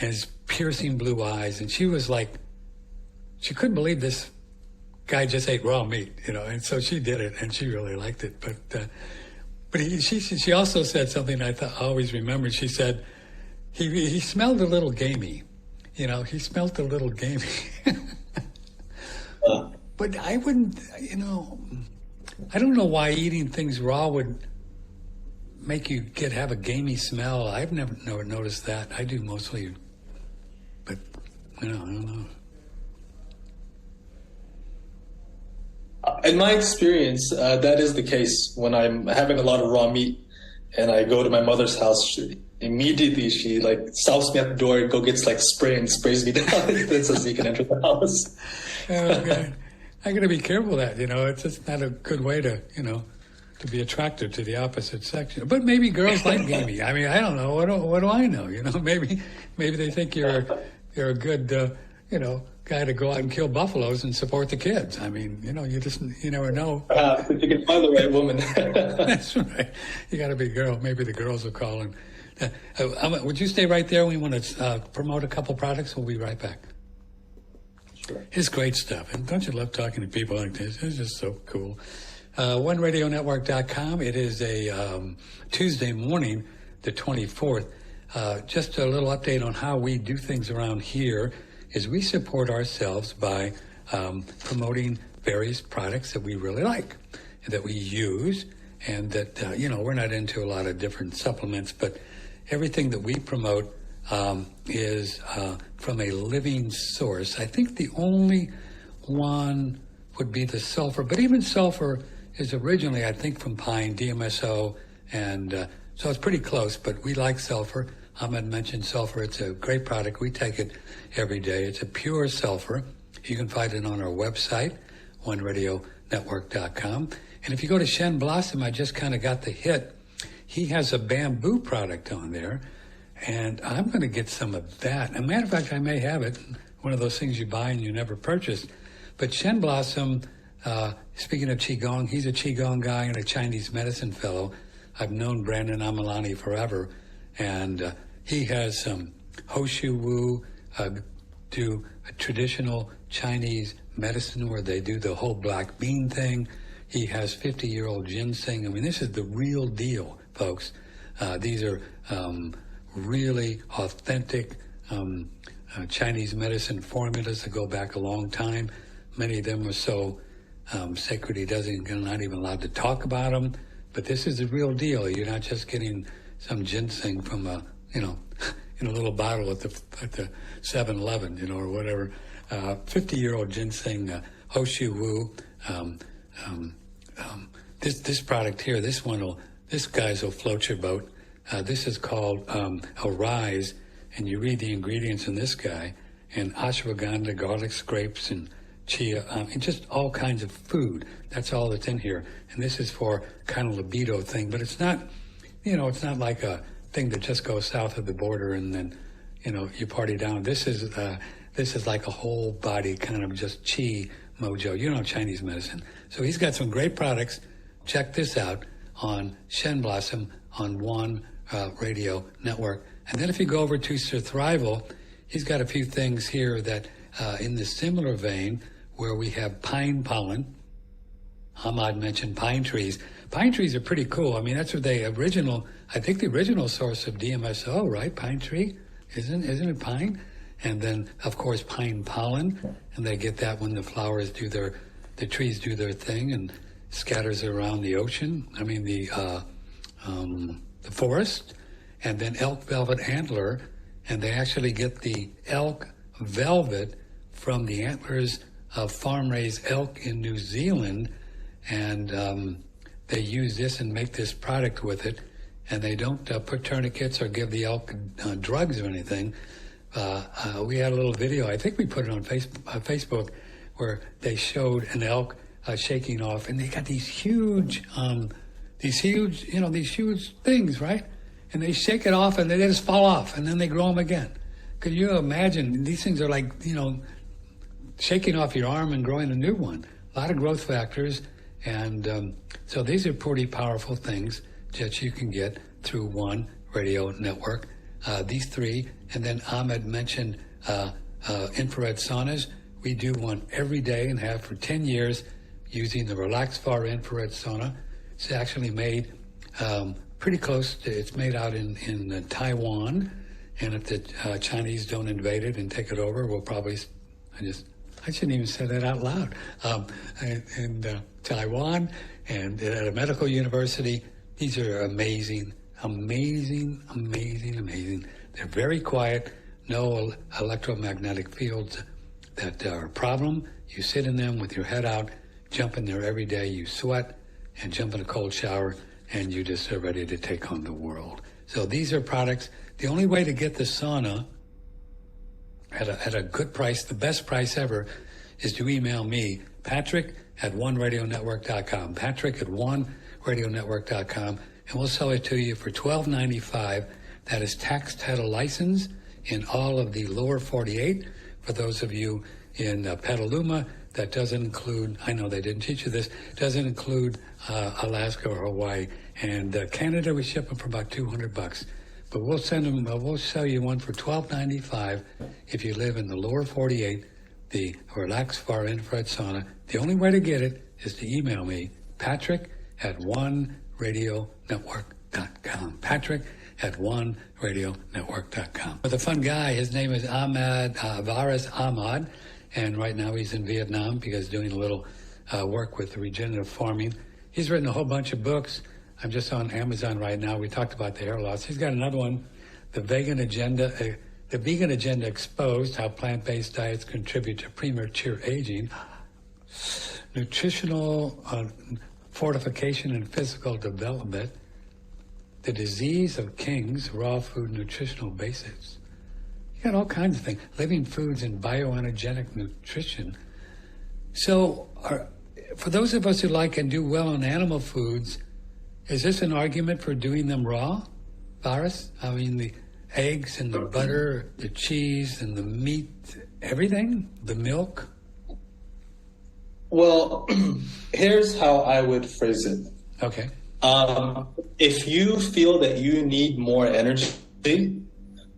and his piercing blue eyes, and she was like, she couldn't believe this guy just ate raw meat, and so she did it, and she really liked it. But she also said something I always remembered. She said he smelled a little gamey, he smelled a little gamey. But I wouldn't, I don't know why eating things raw would make you have a gamey smell. I've never noticed that. I do mostly, but I don't know. In my experience, that is the case. When I'm having a lot of raw meat and I go to my mother's house, immediately she stops me at the door and gets spray and sprays me down and says you can enter the house. Okay. I got to be careful of that, it's just not a good way to be attracted to the opposite sex. But maybe girls like gamey. I mean, I don't know. What do I know? Maybe they think you're a good, guy to go out and kill buffaloes and support the kids. I mean, you never know. If you can find the right woman. That's right. You got to be a girl. Maybe the girls will call. Would you stay right there? We want to promote a couple products. We'll be right back. Sure. It's great stuff. And don't you love talking to people like this? It's just so cool. OneRadioNetwork.com. It is a Tuesday morning, the 24th. Just a little update on how we do things around here is we support ourselves by promoting various products that we really like and that we use, and that, we're not into a lot of different supplements, but everything that we promote is from a living source. I think the only one would be the sulfur, but even sulfur is originally, I think, from pine, DMSO, And so it's pretty close, but we like sulfur. Ahmed mentioned sulfur. It's a great product. We take it every day. It's a pure sulfur. You can find it on our website, oneradionetwork.com. And if you go to Shen Blossom, I just kind of got the hit. He has a bamboo product on there, and I'm going to get some of that. As a matter of fact, I may have it, one of those things you buy and you never purchase. But Shen Blossom, speaking of Qigong, he's a Qigong guy and a Chinese medicine fellow. I've known Brandon Amalani forever, and he has some Hoshu Wu, do a traditional Chinese medicine where they do the whole black bean thing. He has 50-year-old ginseng. I mean, this is the real deal, folks. These are really authentic Chinese medicine formulas that go back a long time. Many of them are so sacred he not even allowed to talk about them. But this is the real deal. You're not just getting some ginseng from in a little bottle at the 7-Eleven, or whatever. 50-year-old ginseng, Hoshu Wu. This product here, this guy's will float your boat. This is called Arise, and you read the ingredients in this guy, and ashwagandha, garlic scrapes, and chia, and just all kinds of food. That's all that's in here. And this is for kind of libido thing, but it's not, it's not like a thing that just goes south of the border and then, you party down. This is like a whole body kind of just chi mojo, Chinese medicine. So he's got some great products. Check this out on Shen Blossom on One Radio Network. And then if you go over to Sir Thrival, he's got a few things here that in the similar vein where we have pine pollen. Ahmad mentioned pine trees. Pine trees are pretty cool. I mean, that's what the original source of DMSO, right? Pine tree, isn't it pine? And then, of course, pine pollen, and they get that when the trees do their thing and scatters around the ocean. I mean, the forest, and then elk velvet antler, and they actually get the elk velvet from the antlers of farm-raised elk in New Zealand, and they use this and make this product with it, and they don't put tourniquets or give the elk drugs or anything. We had a little video, I think we put it on Facebook, where they showed an elk shaking off, and they got these huge things, right? And they shake it off, and they just fall off, and then they grow them again. Could you imagine? These things are like, shaking off your arm and growing a new one. A lot of growth factors, and so these are pretty powerful things that you can get through One Radio Network. These three, and then Ahmed mentioned infrared saunas. We do one every day and have for 10 years using the Relax-Far infrared sauna. It's actually made pretty close to, it's made out in Taiwan, and if the Chinese don't invade it and take it over, we'll probably, I shouldn't even say that out loud, in Taiwan and at a medical university. These are amazing. They're very quiet, no electromagnetic fields that are a problem. You sit in them with your head out, jump in there every day, you sweat and jump in a cold shower, and you just are ready to take on the world. So these are products. The only way to get the sauna at a good price, the best price ever, is to email me, Patrick at oneradionetwork.com, Patrick at oneradionetwork.com, and we'll sell it to you for $12.95. That is tax title license in all of the lower 48. For those of you in Petaluma, that doesn't include, I know they didn't teach you this, doesn't include Alaska or Hawaii. And Canada, we ship them for about $200. But we'll send them, we'll sell you one for $12.95 if you live in the lower 48, the Relax-Far infrared sauna. The only way to get it is to email me, Patrick at oneradionetwork.com. Patrick at oneradionetwork.com. But the fun guy, his name is Ahmad, Varis Ahmad, and right now he's in Vietnam because he's doing a little work with regenerative farming. He's written a whole bunch of books. I'm just on Amazon right now. We talked about the hair loss. He's got another one, The Vegan Agenda Exposed, How Plant-Based Diets Contribute to Premature Aging, Nutritional Fortification and Physical Development, The Disease of Kings, Raw Food Nutritional Basics. You got all kinds of things. Living Foods and Bioenergetic Nutrition. So for those of us who like and do well on animal foods, is this an argument for doing them raw, Boris? I mean, the eggs and the butter, the cheese and the meat, everything, the milk? Well, here's how I would phrase it. Okay. If you feel that you need more energy,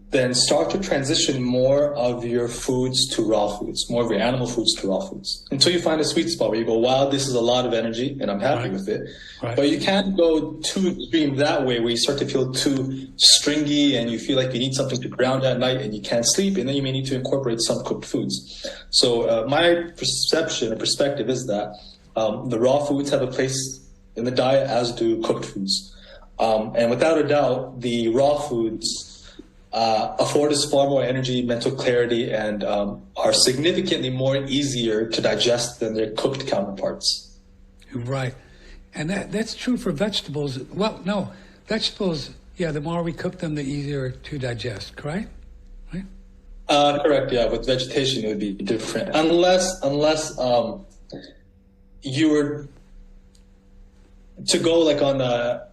then start to transition more of your foods to raw foods, more of your animal foods to raw foods, until you find a sweet spot where you go, wow, this is a lot of energy and I'm happy with it. Right. But you can't go too extreme that way where you start to feel too stringy and you feel like you need something to ground at night and you can't sleep, and then you may need to incorporate some cooked foods. So my perception or perspective is that the raw foods have a place in the diet, as do cooked foods. And without a doubt, the raw foods afford us far more energy, mental clarity, and are significantly more easier to digest than their cooked counterparts. Right. And that's true for vegetables. Well, no, vegetables, yeah, the more we cook them, the easier to digest, correct? Right? Correct, yeah. With vegetation, it would be different. Unless you were to go like on a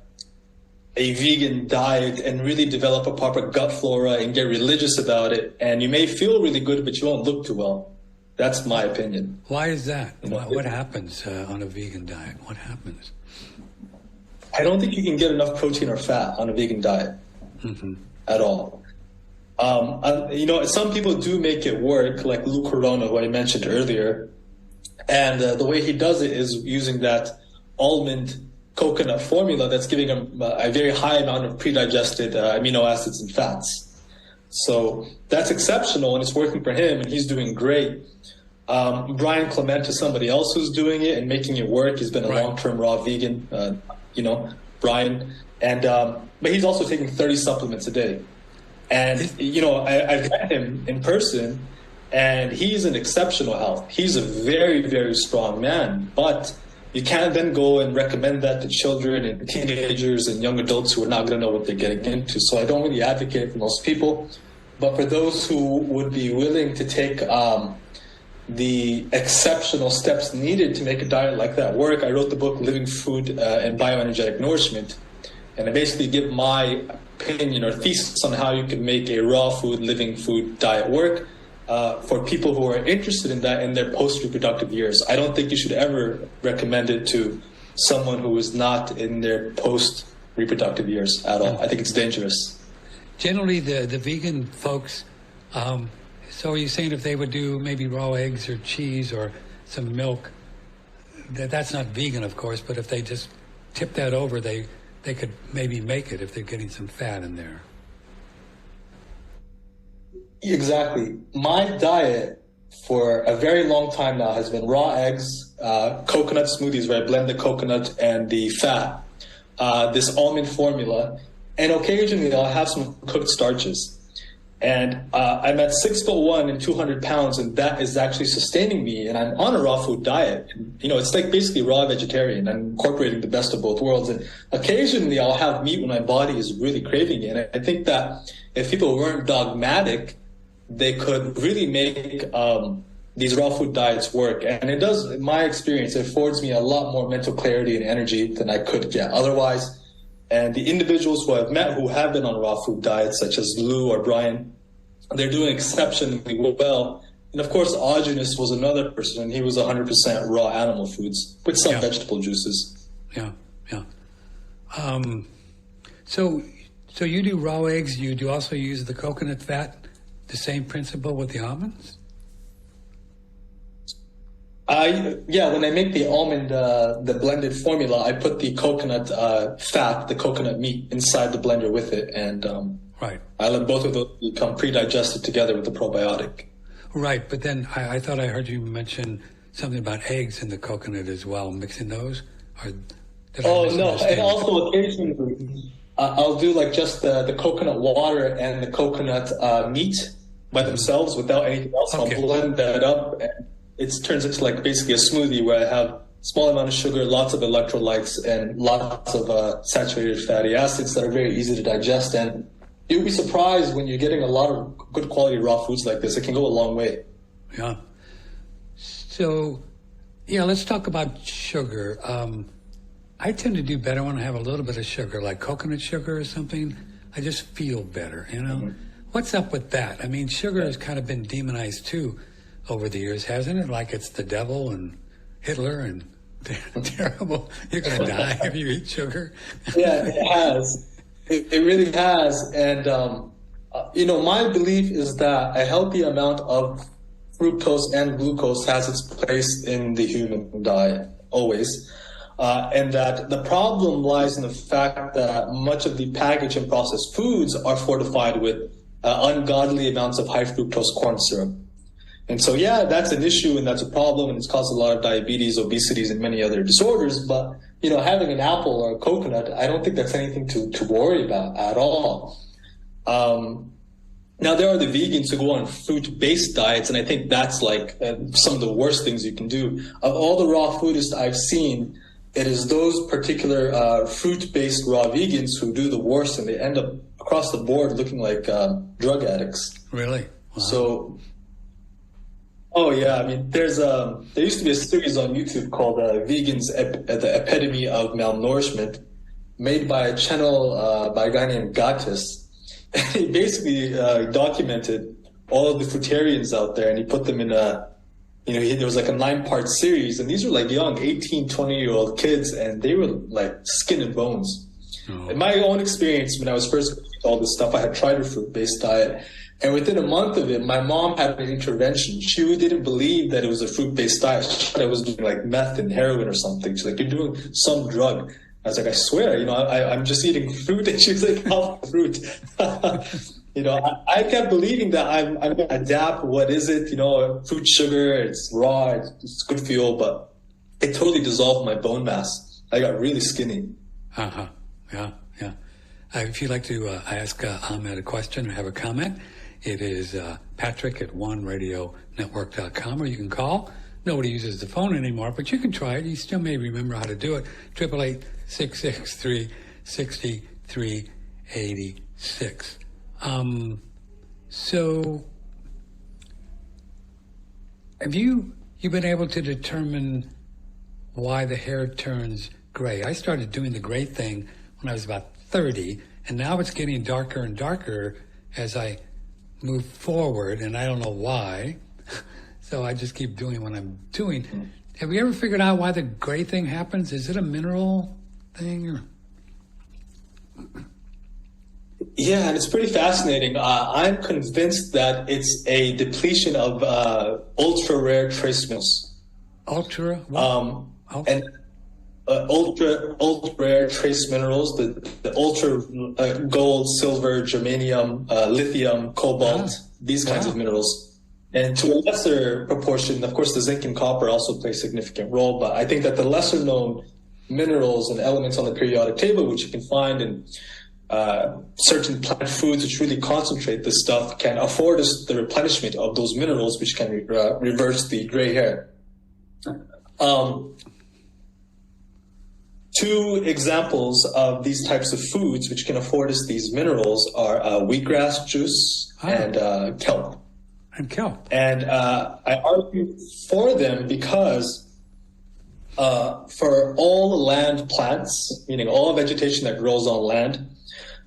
vegan diet and really develop a proper gut flora and get religious about it, and you may feel really good, but you won't look too well. That's my opinion. Why is that? What happens on a vegan diet? What happens? I don't think you can get enough protein or fat on a vegan diet at all. Some people do make it work, like Lou Corona, who I mentioned earlier. And the way he does it is using that almond coconut formula that's giving him a very high amount of pre-digested amino acids and fats. So that's exceptional, and it's working for him, and he's doing great. Brian Clement is somebody else who's doing it and making it work. He's been a long-term raw vegan, Brian. And but he's also taking 30 supplements a day. And, I've met him in person, and he's in exceptional health. He's a very, very strong man, but you can't then go and recommend that to children and teenagers and young adults who are not going to know what they're getting into. So I don't really advocate for most people. But for those who would be willing to take the exceptional steps needed to make a diet like that work, I wrote the book Living Food and Bioenergetic Nourishment. And I basically give my opinion or thesis on how you can make a raw food, living food diet work. For people who are interested in that in their post-reproductive years. I don't think you should ever recommend it to someone who is not in their post-reproductive years at all. I think it's dangerous. Generally, the vegan folks, so are you saying if they would do maybe raw eggs or cheese or some milk, that's not vegan, of course, but if they just tip that over, they could maybe make it if they're getting some fat in there. Exactly. My diet for a very long time now has been raw eggs, coconut smoothies where I blend the coconut and the fat, this almond formula, and occasionally I'll have some cooked starches. And I'm at 6'1" and 200 pounds, and that is actually sustaining me. And I'm on a raw food diet. And, it's like basically raw vegetarian. I'm incorporating the best of both worlds. And occasionally I'll have meat when my body is really craving it. And I think that if people weren't dogmatic, they could really make these raw food diets work. And it does, in my experience, it affords me a lot more mental clarity and energy than I could get otherwise. And the individuals who I've met who have been on raw food diets, such as Lou or Brian, they're doing exceptionally well. And of course, Augenus was another person, and he was 100% raw animal foods with some vegetable juices. Yeah. So you do raw eggs. You do also use the coconut fat. The same principle with the almonds? When I make the almond, the blended formula, I put the coconut fat, the coconut meat inside the blender with it, and I let both of those become pre-digested together with the probiotic. Right, but then I thought I heard you mention something about eggs in the coconut as well, mixing those? And also occasionally I'll do like just the coconut water and the coconut meat by themselves without anything else. Okay. I'll blend that up, and it turns into like basically a smoothie where I have small amount of sugar, lots of electrolytes, and lots of saturated fatty acids that are very easy to digest. And you'll be surprised when you're getting a lot of good quality raw foods like this. It can go a long way. Yeah. So, yeah, let's talk about sugar. I tend to do better when I have a little bit of sugar, like coconut sugar or something. I just feel better, you know? Mm-hmm. What's up with that? I mean, sugar has kind of been demonized too over the years, hasn't it? Like it's the devil and Hitler and terrible. You're going to die if you eat sugar. Yeah, it has. It really has. And, my belief is that a healthy amount of fructose and glucose has its place in the human diet, always. And that the problem lies in the fact that much of the packaged and processed foods are fortified with ungodly amounts of high fructose corn syrup. And so, yeah, that's an issue and that's a problem, and it's caused a lot of diabetes, obesities, and many other disorders. But, having an apple or a coconut, I don't think that's anything to worry about at all. Now, there are the vegans who go on fruit-based diets, and I think that's like some of the worst things you can do. Of all the raw foodists I've seen, it is those particular fruit-based raw vegans who do the worst, and they end up across the board looking like drug addicts. Really? Wow. So, oh yeah, I mean, there used to be a series on YouTube called "Vegans: The Epitome of Malnourishment," made by a channel by a guy named Gatis. He basically documented all of the fruitarians out there, and he put them in there was like a 9-part series, and these were like young 18, 20-year-old kids, and they were like skin and bones. Oh. In my own experience, when I was first doing all this stuff, I had tried a fruit-based diet, and within a month of it, my mom had an intervention. She didn't believe that it was a fruit-based diet. She thought I was doing like meth and heroin or something. She's like, "You're doing some drug." I was like, "I swear, I'm just eating fruit." And she was like, "How fruit?" I kept believing that I'm going to adapt. What is it? Fruit sugar, it's raw, it's good fuel, but it totally dissolved my bone mass. I got really skinny. Uh-huh. Yeah. If you'd like to ask Ahmed a question or have a comment, it is Patrick at oneradionetwork.com, or you can call. Nobody uses the phone anymore, but you can try it. You still may remember how to do it. 888-663-6386. So have you been able to determine why the hair turns gray? I started doing the gray thing when I was about 30, and now it's getting darker and darker as I move forward, and I don't know why. So I just keep doing what I'm doing. Have you ever figured out why the gray thing happens? Is it a mineral thing? Or? Yeah, and it's pretty fascinating. I'm convinced that it's a depletion of ultra-rare trace minerals. Ultra? And ultra-rare trace minerals, the ultra gold, silver, germanium, lithium, cobalt, these kinds of minerals. And to a lesser proportion, of course, the zinc and copper also play a significant role. But I think that the lesser-known minerals and elements on the periodic table, which you can find in certain plant foods, which really concentrate this stuff, can afford us the replenishment of those minerals, which can reverse the gray hair. Two examples of these types of foods which can afford us these minerals are wheatgrass juice and kelp. And kelp. And I argue for them because for all land plants, meaning all vegetation that grows on land,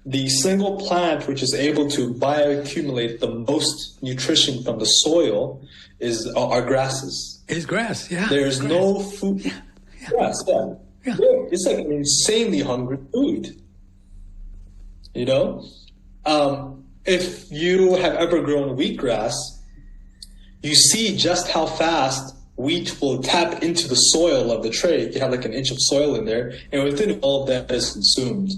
the single plant which is able to bioaccumulate the most nutrition from the soil are grasses. Is grass, yeah. There's no food. Yeah. Grass, yeah. It's like an insanely hungry food. If you have ever grown wheatgrass, you see just how fast wheat will tap into the soil of the tray. You have like an inch of soil in there, and within all of that is consumed.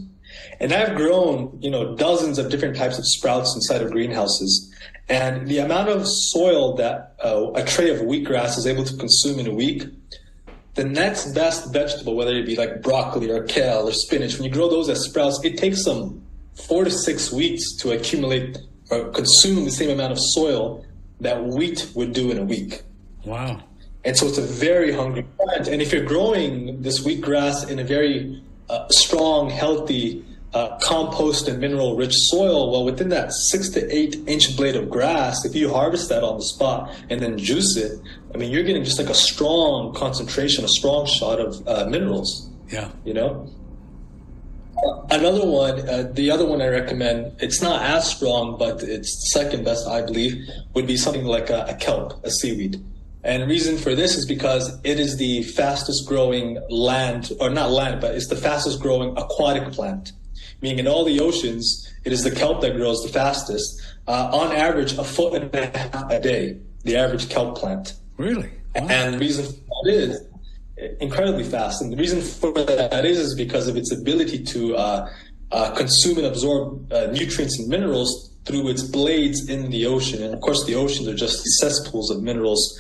And I've grown, dozens of different types of sprouts inside of greenhouses. And the amount of soil that a tray of wheatgrass is able to consume in a week, the next best vegetable, whether it be like broccoli or kale or spinach, when you grow those as sprouts, it takes them 4 to 6 weeks to accumulate or consume the same amount of soil that wheat would do in a week. Wow. And so it's a very hungry plant. And if you're growing this wheatgrass in a very strong, healthy, compost and mineral rich soil, well, within that 6 to 8 inch blade of grass, if you harvest that on the spot and then juice it, I mean, you're getting just like a strong concentration, a strong shot of minerals. Yeah. You know? Another one, the other one I recommend, it's not as strong, but it's second best, I believe, would be something like a kelp, a seaweed. And the reason for this is because it is the fastest growing land, or not land, but it's the fastest growing aquatic plant. Meaning in all the oceans, it is the kelp that grows the fastest. On average, 1.5 foot a day, the average kelp plant. Really? Wow. And the reason for that is incredibly fast. And the reason for that is because of its ability to consume and absorb nutrients and minerals through its blades in the ocean. And of course, the oceans are just cesspools of minerals.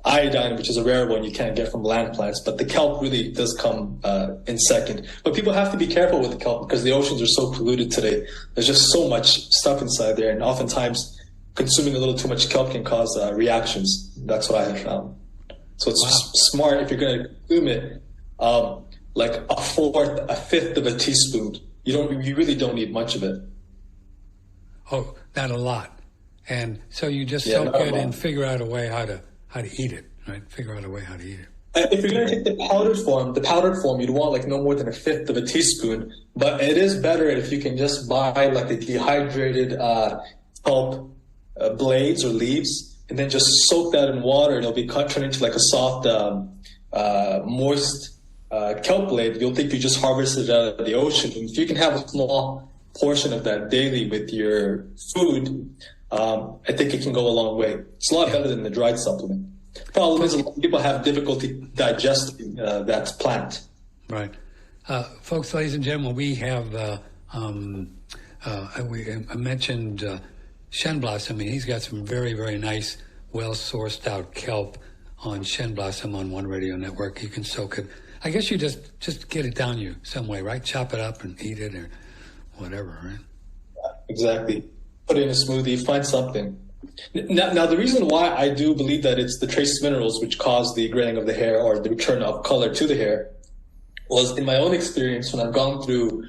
Iodine, which is a rare one you can't get from land plants, but the kelp really does come in second. But people have to be careful with the kelp because the oceans are so polluted today. There's just so much stuff inside there, and oftentimes consuming a little too much kelp can cause reactions. That's what I have found. So it's just smart if you're going to consume it, like a fifth of a teaspoon. You really don't need much of it. Oh, not a lot. And so you just soak it and figure out a way how to eat it, right? Figure out a way how to eat it. If you're going to take the powdered form, you'd want like no more than a fifth of a teaspoon. But it is better if you can just buy like the dehydrated kelp blades or leaves, and then just soak that in water, and it'll be turned into like a soft, moist kelp blade. You'll think you just harvested it out of the ocean. And if you can have a small portion of that daily with your food, I think it can go a long way. It's a lot better than the dried supplement. The problem is a lot of people have difficulty digesting that plant. Right. Folks, ladies and gentlemen, we have, I mentioned Shen Blossom. I mean, he's got some very, very nice, well-sourced out kelp on Shen Blossom on One Radio Network. You can soak it. I guess you just get it down you some way, right? Chop it up and eat it or whatever, right? Exactly. Put it in a smoothie, find something. Now, the reason why I do believe that it's the trace minerals which cause the graying of the hair or the return of color to the hair was in my own experience when I've gone through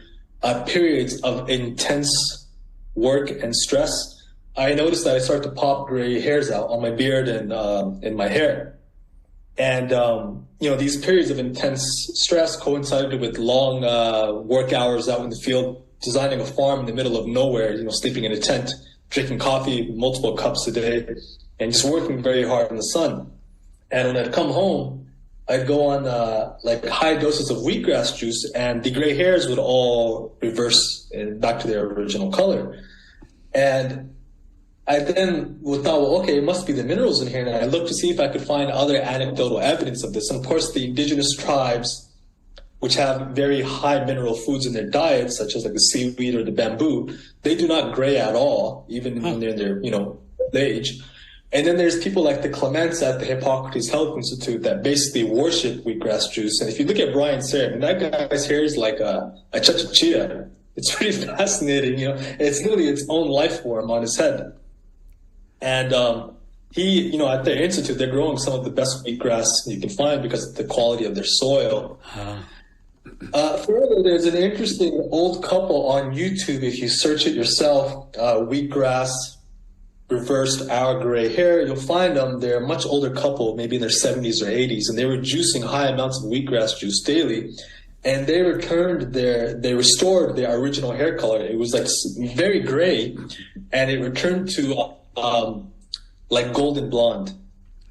periods of intense work and stress. I noticed that I start to pop gray hairs out on my beard and in my hair. And, these periods of intense stress coincided with long work hours out in the field, designing a farm in the middle of nowhere, sleeping in a tent, drinking coffee, multiple cups a day, and just working very hard in the sun. And when I'd come home, I'd go on like high doses of wheatgrass juice, and the gray hairs would all reverse back to their original color. And I then thought, well, okay, it must be the minerals in here. And I looked to see if I could find other anecdotal evidence of this. And of course, the indigenous tribes, which have very high mineral foods in their diet, such as like the seaweed or the bamboo, they do not gray at all, even when they're in their, age. And then there's people like the Clements at the Hippocrates Health Institute that basically worship wheatgrass juice. And if you look at Brian's hair, that guy's hair is like a cha-cha-chia. It's pretty fascinating, It's literally its own life form on his head. And he, at their institute, they're growing some of the best wheatgrass you can find because of the quality of their soil. Further, there's an interesting old couple on YouTube. If you search it yourself, wheatgrass reversed our gray hair, you'll find them. They're a much older couple, maybe in their 70s or 80s, and they were juicing high amounts of wheatgrass juice daily. And they restored their original hair color. It was like very gray, and it returned to like golden blonde.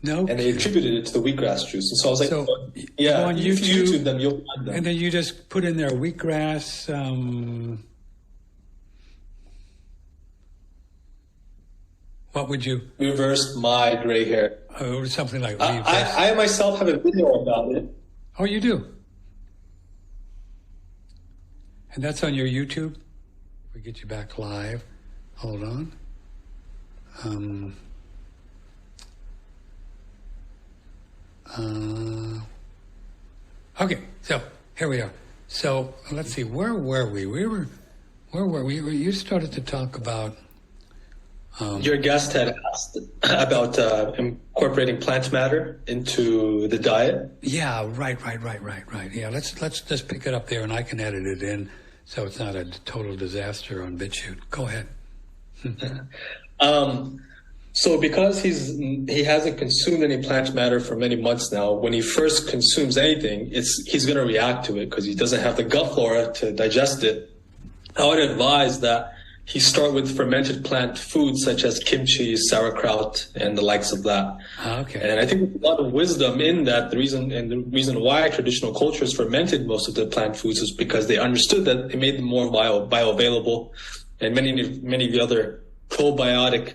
No. And they attributed it to the wheatgrass juice. And so I was like, on if you YouTube them, you'll find them. And then you just put in there wheatgrass. What would you? Reversed my gray hair. Or something like I myself have a video about it. Oh, you do? And that's on your YouTube? We get you back live. Hold on. Okay, so here we are. So let's see, where were we? Where were we? You started to talk about Your guest had asked about incorporating plant matter into the diet. Yeah, right. Yeah, let's just pick it up there, and I can edit it in, so it's not a total disaster on BitChute. Go ahead. So because he hasn't consumed any plant matter for many months now, when he first consumes anything, he's going to react to it because he doesn't have the gut flora to digest it. I would advise that he start with fermented plant foods such as kimchi, sauerkraut, and the likes of that. Okay. And I think there's a lot of wisdom in that. The reason why traditional cultures fermented most of the plant foods is because they understood that it made them more bioavailable, and many of the other probiotic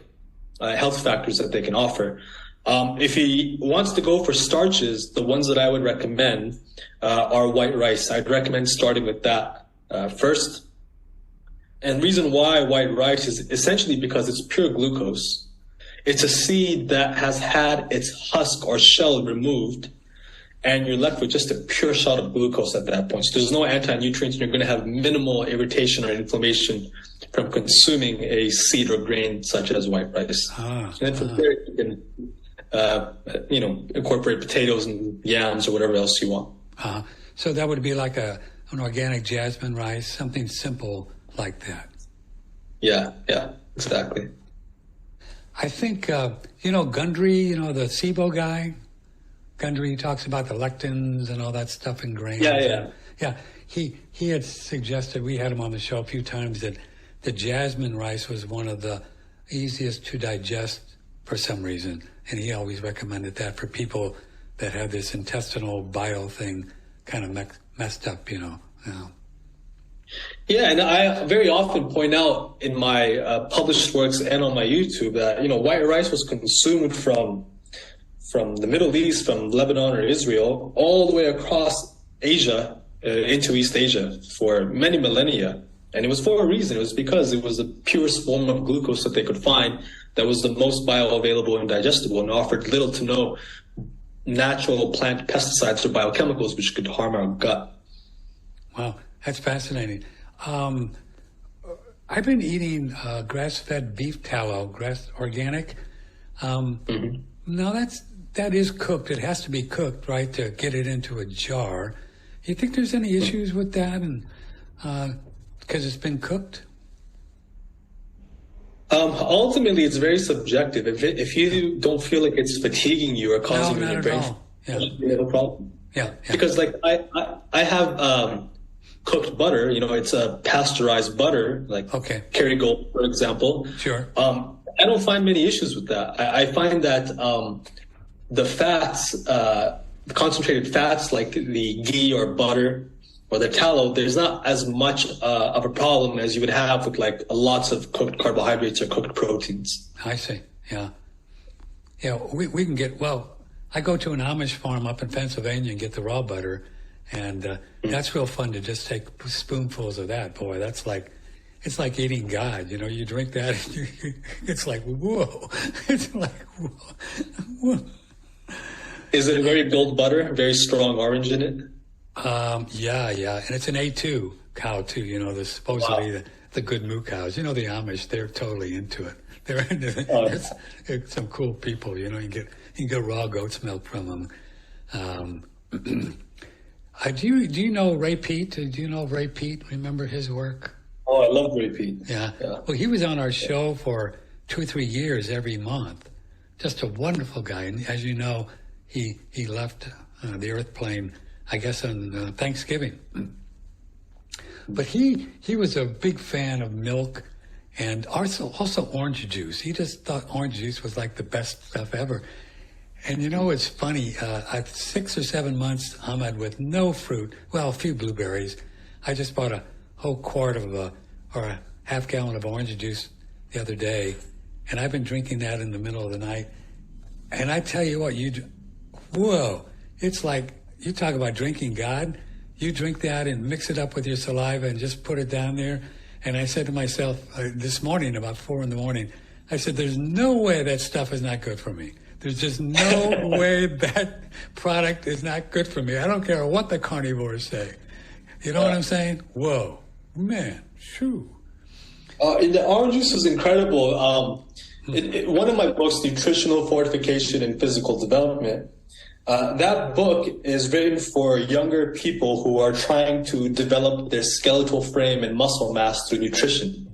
health factors that they can offer. If he wants to go for starches, the ones that I would recommend are white rice. I'd recommend starting with that first. And reason why white rice is essentially because it's pure glucose. It's a seed that has had its husk or shell removed, and you're left with just a pure shot of glucose at that point. So there's no anti-nutrients, and you're going to have minimal irritation or inflammation from consuming a seed or grain such as white rice. And then from there, you can, incorporate potatoes and yams or whatever else you want. So that would be like an organic jasmine rice, something simple like that. Yeah, exactly. I think, Gundry, the SIBO guy, Gundry talks about the lectins and all that stuff in grains. Yeah. He had suggested, we had him on the show a few times, that the jasmine rice was one of the easiest to digest for some reason. And he always recommended that for people that have this intestinal bile thing kind of messed up, Yeah, and I very often point out in my published works and on my YouTube that, white rice was consumed from the Middle East, from Lebanon or Israel, all the way across Asia into East Asia for many millennia. And it was for a reason. It was because it was the purest form of glucose that they could find that was the most bioavailable and digestible and offered little to no natural plant pesticides or biochemicals which could harm our gut. Wow, that's fascinating. I've been eating grass-fed beef tallow, organic. Now that is cooked. It has to be cooked, right, to get it into a jar. You think there's any issues with that, and because it's been cooked? Ultimately, it's very subjective. If you don't feel like it's fatiguing you or causing you brain, you have a problem. Yeah. Because I have cooked butter. It's a pasteurized butter, like Kerrygold, for example. Sure. I don't find many issues with that. I find that the fats, the concentrated fats like the ghee or butter or the tallow, there's not as much of a problem as you would have with lots of cooked carbohydrates or cooked proteins. I see. Yeah. We can get, I go to an Amish farm up in Pennsylvania and get the raw butter, and that's real fun to just take spoonfuls of that. Boy, it's like eating God. You drink that, and it's like, whoa. It's like, whoa. Is it a very gold butter, very strong orange in it? Yeah. And it's an A2 cow too, the supposedly the good moo cows. The Amish, they're totally into it. They're into it. It's some cool people, you can get raw goat's milk from them. Do you know Ray Peat? Do you know Ray Peat? Remember his work? Oh, I love Ray Peat. Yeah. Well, he was on our show for 2 or 3 years every month. Just a wonderful guy. And as you know, he left the earth plane, I guess, on Thanksgiving. But he was a big fan of milk and also orange juice. He just thought orange juice was like the best stuff ever. And it's funny, at 6 or 7 months, Ahmed, with no fruit, a few blueberries, I just bought a whole quart of or a half gallon of orange juice the other day, and I've been drinking that in the middle of the night. And I tell you what, it's like, you talk about drinking God. You drink that and mix it up with your saliva and just put it down there. And I said to myself this morning, about 4 a.m, I said, there's no way that stuff is not good for me. There's just no way that product is not good for me. I don't care what the carnivores say. You know what I'm saying? Whoa, man, shoo. The orange juice is incredible. One of my books, Nutritional Fortification and Physical Development, that book is written for younger people who are trying to develop their skeletal frame and muscle mass through nutrition.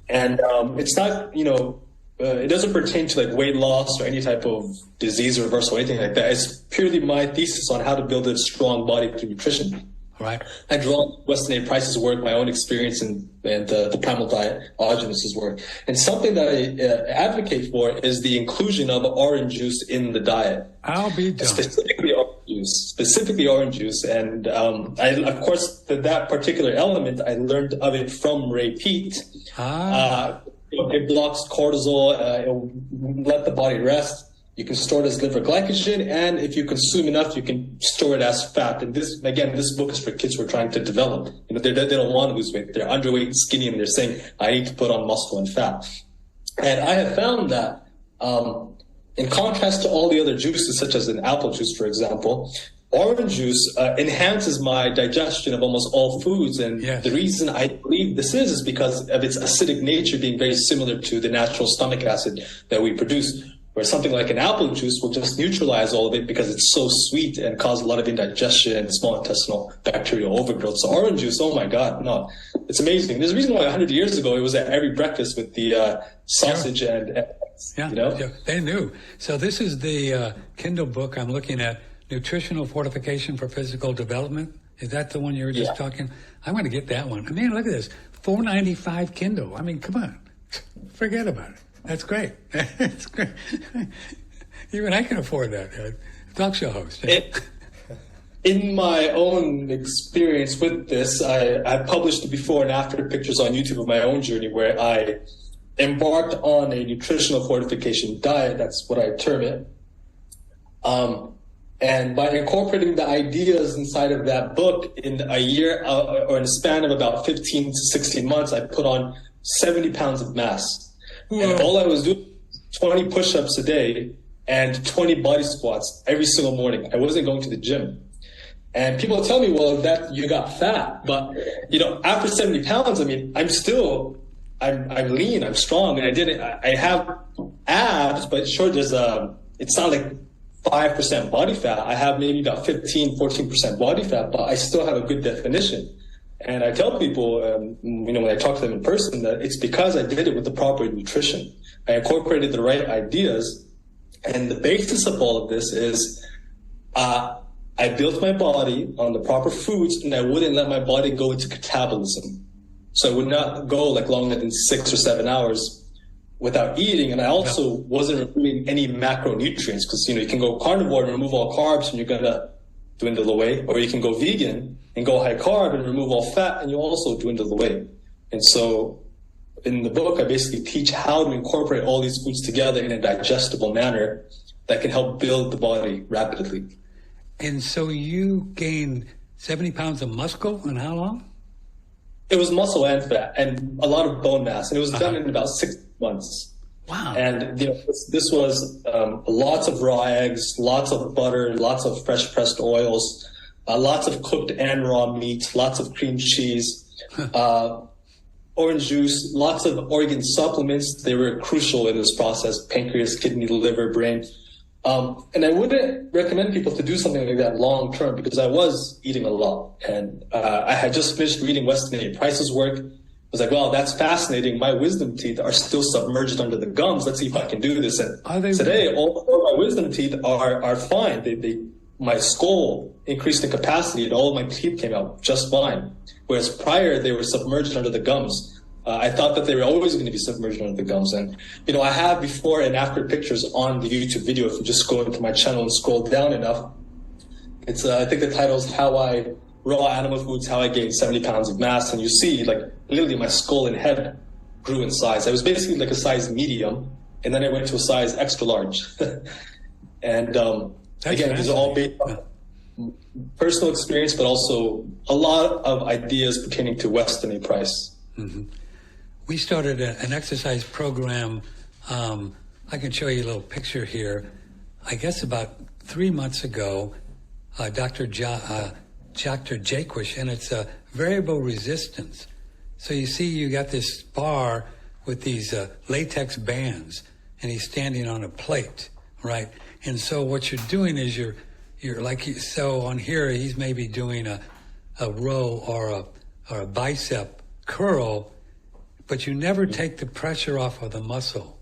And it's not, it doesn't pertain to like weight loss or any type of disease reversal or anything like that. It's purely my thesis on how to build a strong body through nutrition. Right. I draw on Weston A. Price's work, my own experience, and the Primal Diet, Arjunus's work. And something that I advocate for is the inclusion of orange juice in the diet. I'll be done. Specifically orange juice. And I, of course, that particular element, I learned of it from Ray Peat. It blocks cortisol. It'll let the body rest. You can store it as liver glycogen, and if you consume enough, you can store it as fat. And this book is for kids who are trying to develop. They don't want to lose weight. They're underweight, skinny, and they're saying, I need to put on muscle and fat. And I have found that, in contrast to all the other juices, such as an apple juice, for example, orange juice enhances my digestion of almost all foods. And the reason I believe this is because of its acidic nature being very similar to the natural stomach acid that we produce. Where something like an apple juice will just neutralize all of it because it's so sweet and cause a lot of indigestion and small intestinal bacterial overgrowth. So orange juice, oh my God, no, it's amazing. There's a reason why 100 years ago it was at every breakfast with the sausage and they knew. So this is the Kindle book I'm looking at, Nutritional Fortification for Physical Development. Is that the one you were just talking? I'm going to get that one. I mean, look at this, $4.95 Kindle. I mean, come on, forget about it. That's great. That's great. Even I can afford that. Talk show host. In my own experience with this, I published the before and after pictures on YouTube of my own journey where I embarked on a nutritional fortification diet. That's what I term it. And by incorporating the ideas inside of that book in a year or in a span of about 15 to 16 months, I put on 70 pounds of mass. And all I was doing, 20 push-ups a day and 20 body squats every single morning. I wasn't going to the gym. And people tell me, well, that you got fat. But, after 70 pounds, I mean, I'm lean, I'm strong. And I have abs, but sure, it's not like 5% body fat. I have maybe about 14% body fat, but I still have a good definition. And I tell people, when I talk to them in person, that it's because I did it with the proper nutrition. I incorporated the right ideas. And the basis of all of this is I built my body on the proper foods, and I wouldn't let my body go into catabolism. So I would not go like longer than 6 or 7 hours without eating. And I also wasn't removing any macronutrients because, you can go carnivore and remove all carbs and you're going to dwindle away, or you can go vegan and go high carb and remove all fat and you'll also dwindle away. And so in the book, I basically teach how to incorporate all these foods together in a digestible manner that can help build the body rapidly. And so you gained 70 pounds of muscle in how long? It was muscle and fat and a lot of bone mass. And it was done in about 6 months. Wow. And this was lots of raw eggs, lots of butter, lots of fresh pressed oils, lots of cooked and raw meat, lots of cream cheese, orange juice, lots of organ supplements. They were crucial in this process: pancreas, kidney, liver, brain. And I wouldn't recommend people to do something like that long term because I was eating a lot. And I had just finished reading Weston A. Price's work. I was like, well, that's fascinating. My wisdom teeth are still submerged under the gums. Let's see if I can do this. And today, all my wisdom teeth are fine. My skull increased in capacity and all of my teeth came out just fine. Whereas prior, they were submerged under the gums. I thought that they were always going to be submerged under the gums. And, I have before and after pictures on the YouTube video. If you just go into my channel and scroll down enough, it's, I think the title is Raw Animal Foods, How I Gained 70 Pounds of Mass. And you see, literally my skull and head grew in size. I was basically like a size medium, and then I went to a size extra large. And again, these are all based on personal experience, but also a lot of ideas pertaining to Weston A. Price. Mm-hmm. We started an exercise program. I can show you a little picture here. I guess about 3 months ago, Dr. Jaquish, and it's variable resistance. So you see you got this bar with these latex bands, and he's standing on a plate, right? And so what you're doing is you're like, so on here, he's maybe doing a row or a bicep curl, but you never take the pressure off of the muscle.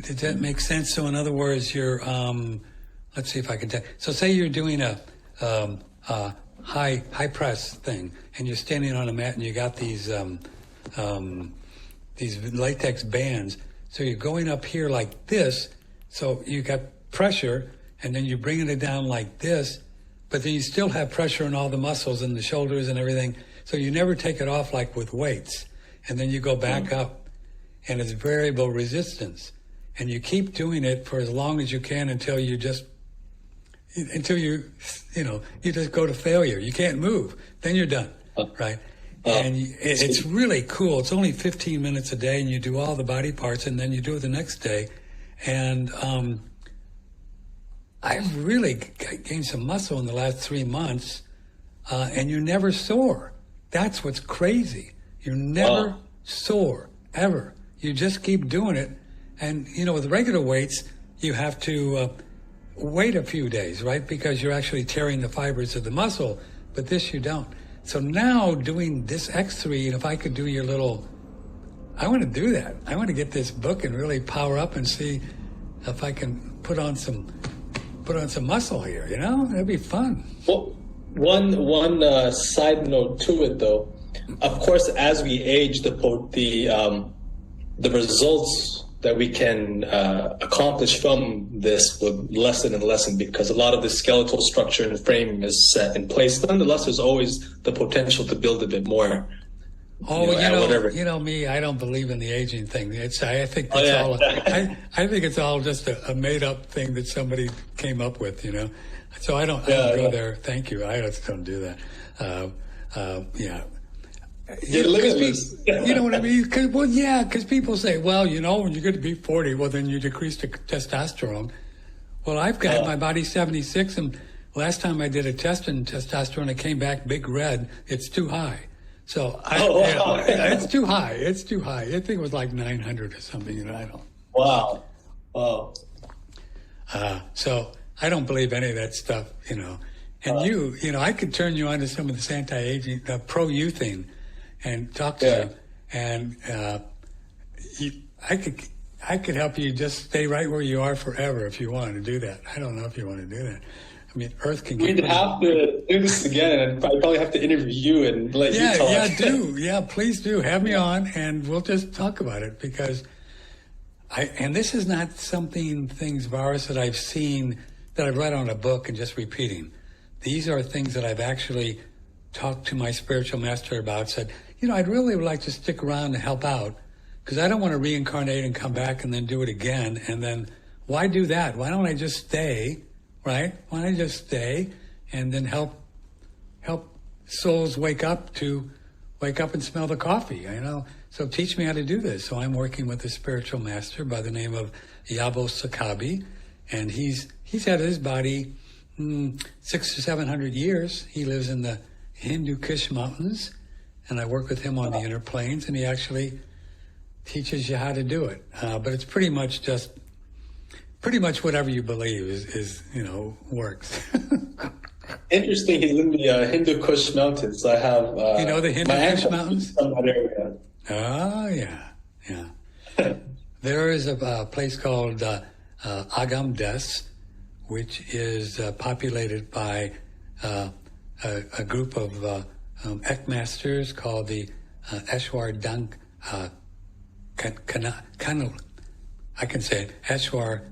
Does that make sense? So in other words, you're, let's see if I can tell. So say you're doing a high press thing, and you're standing on a mat, and you got these latex bands. So you're going up here like this. So you got pressure, and then you're bringing it down like this, but then you still have pressure in all the muscles and the shoulders and everything. So you never take it off like with weights. And then you go back up, and it's variable resistance. And you keep doing it for as long as you can until you just go to failure. You can't move. Then you're done, right? And it's really cool. It's only 15 minutes a day, and you do all the body parts, and then you do it the next day. And I've really gained some muscle in the last 3 months, and you're never sore. That's what's crazy. You're never sore, ever. You just keep doing it. And, with regular weights, you have to wait a few days, right? Because you're actually tearing the fibers of the muscle, but this you don't. So now doing this X3, and if I could do your I want to do that. I want to get this book and really power up and see if I can put on some muscle here, That'd be fun. Well, one side note to it, though. Of course, as we age, the results that we can accomplish from this would lessen and lessen, because a lot of the skeletal structure and frame is set in place. Nonetheless, there's always the potential to build a bit more. Whatever. Me, I don't believe in the aging thing. I think that's I think it's all just a made up thing that somebody came up with, So I don't go there. Thank you. I just don't do that. You know what I mean? Because people say, well, when you get to be 40, well, then you decrease the testosterone. Well, I've got my body 76, and last time I did a test in testosterone, it came back big red. It's too high. So it's too high. It's too high. I think it was like 900 or something. I don't. Wow. So I don't believe any of that stuff. And I could turn you on to some of this anti-aging, pro-youthing, and talk to you. And I could help you just stay right where you are forever if you wanted to do that. I don't know if you want to do that. I mean, Earth can get... We'd have to do this again, and I'd probably have to interview you and let you talk. Please do. Have me on, and we'll just talk about it, because and this is not things, Varis, that I've seen, that I've read on a book and just repeating. These are things that I've actually talked to my spiritual master about, said, I'd really like to stick around and help out, because I don't want to reincarnate and come back and then do it again, and then why do that? Why don't I just stay... Right? Why don't I just stay and then help souls wake up and smell the coffee, So teach me how to do this. So I'm working with a spiritual master by the name of Yabo Sakabi, and he's had his body 600 or 700 years. He lives in the Hindu Kush Mountains, and I work with him on the inner planes, and he actually teaches you how to do it. But it's pretty much whatever you believe is works. Interesting. He's in the Hindu Kush Mountains. I have the Hindu Kush Mountains. From that area. Oh yeah. There is a place called Agam Des, which is populated by a group of Ek masters called the Eshwar Dank Kanal. I can say it, Eshwar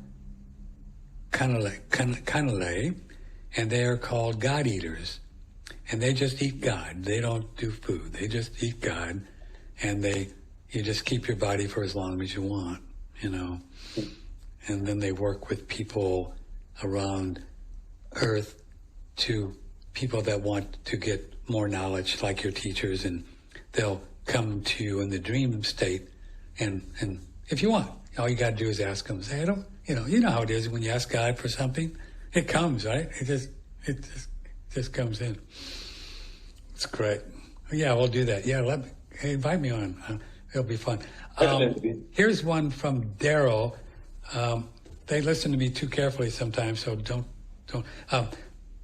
Kanale, and they are called God eaters, and they just eat God. They don't do food. They just eat God, and you just keep your body for as long as you want, and then they work with people around Earth, to people that want to get more knowledge, like your teachers, and they'll come to you in the dream state, and if you want, all you got to do is ask them. Say, you know how it is when you ask God for something, it comes, right? It just comes in. It's great. Yeah, we'll do that. Yeah, invite me on. It'll be fun. Here's one from Daryl. They listen to me too carefully sometimes, so don't.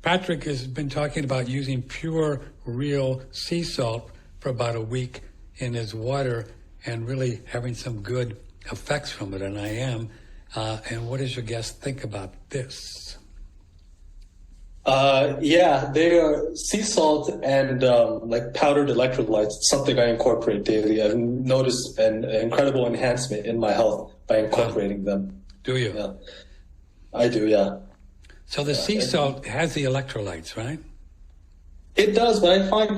Patrick has been talking about using pure, real sea salt for about a week in his water and really having some good effects from it, and I am. And what does your guest think about this? Yeah, they are sea salt and like powdered electrolytes. Something I incorporate daily. I've noticed an incredible enhancement in my health by incorporating them. Do you? Yeah, I do. Yeah. So the sea salt has the electrolytes, right? It does, but I find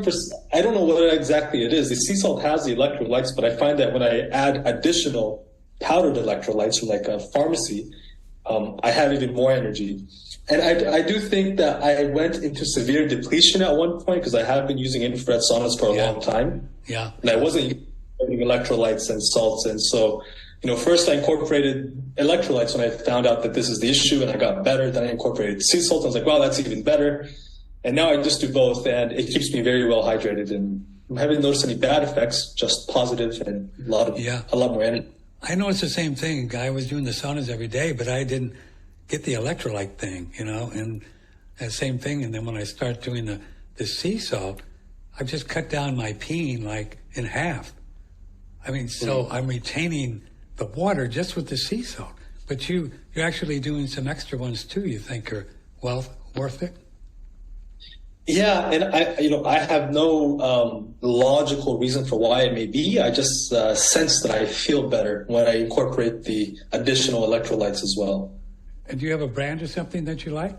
I don't know what exactly it is. The sea salt has the electrolytes, but I find that when I add additional powdered electrolytes from like a pharmacy, I have even more energy. And I do think that I went into severe depletion at one point because I have been using infrared saunas for a long time. Yeah. And I wasn't using electrolytes and salts. And so, first I incorporated electrolytes when I found out that this is the issue and I got better. Then I incorporated sea salt. I was like, wow, that's even better. And now I just do both and it keeps me very well hydrated. And I haven't noticed any bad effects, just positive and a lot more energy. I noticed the same thing. I was doing the saunas every day, but I didn't get the electrolyte thing, and that same thing. And then when I start doing the sea salt, I've just cut down my peeing like in half. I mean, so I'm retaining the water just with the sea salt. But you're actually doing some extra ones too. You think are worth it? Yeah, and I have no logical reason for why it may be. I just sense that I feel better when I incorporate the additional electrolytes as well. And do you have a brand or something that you like?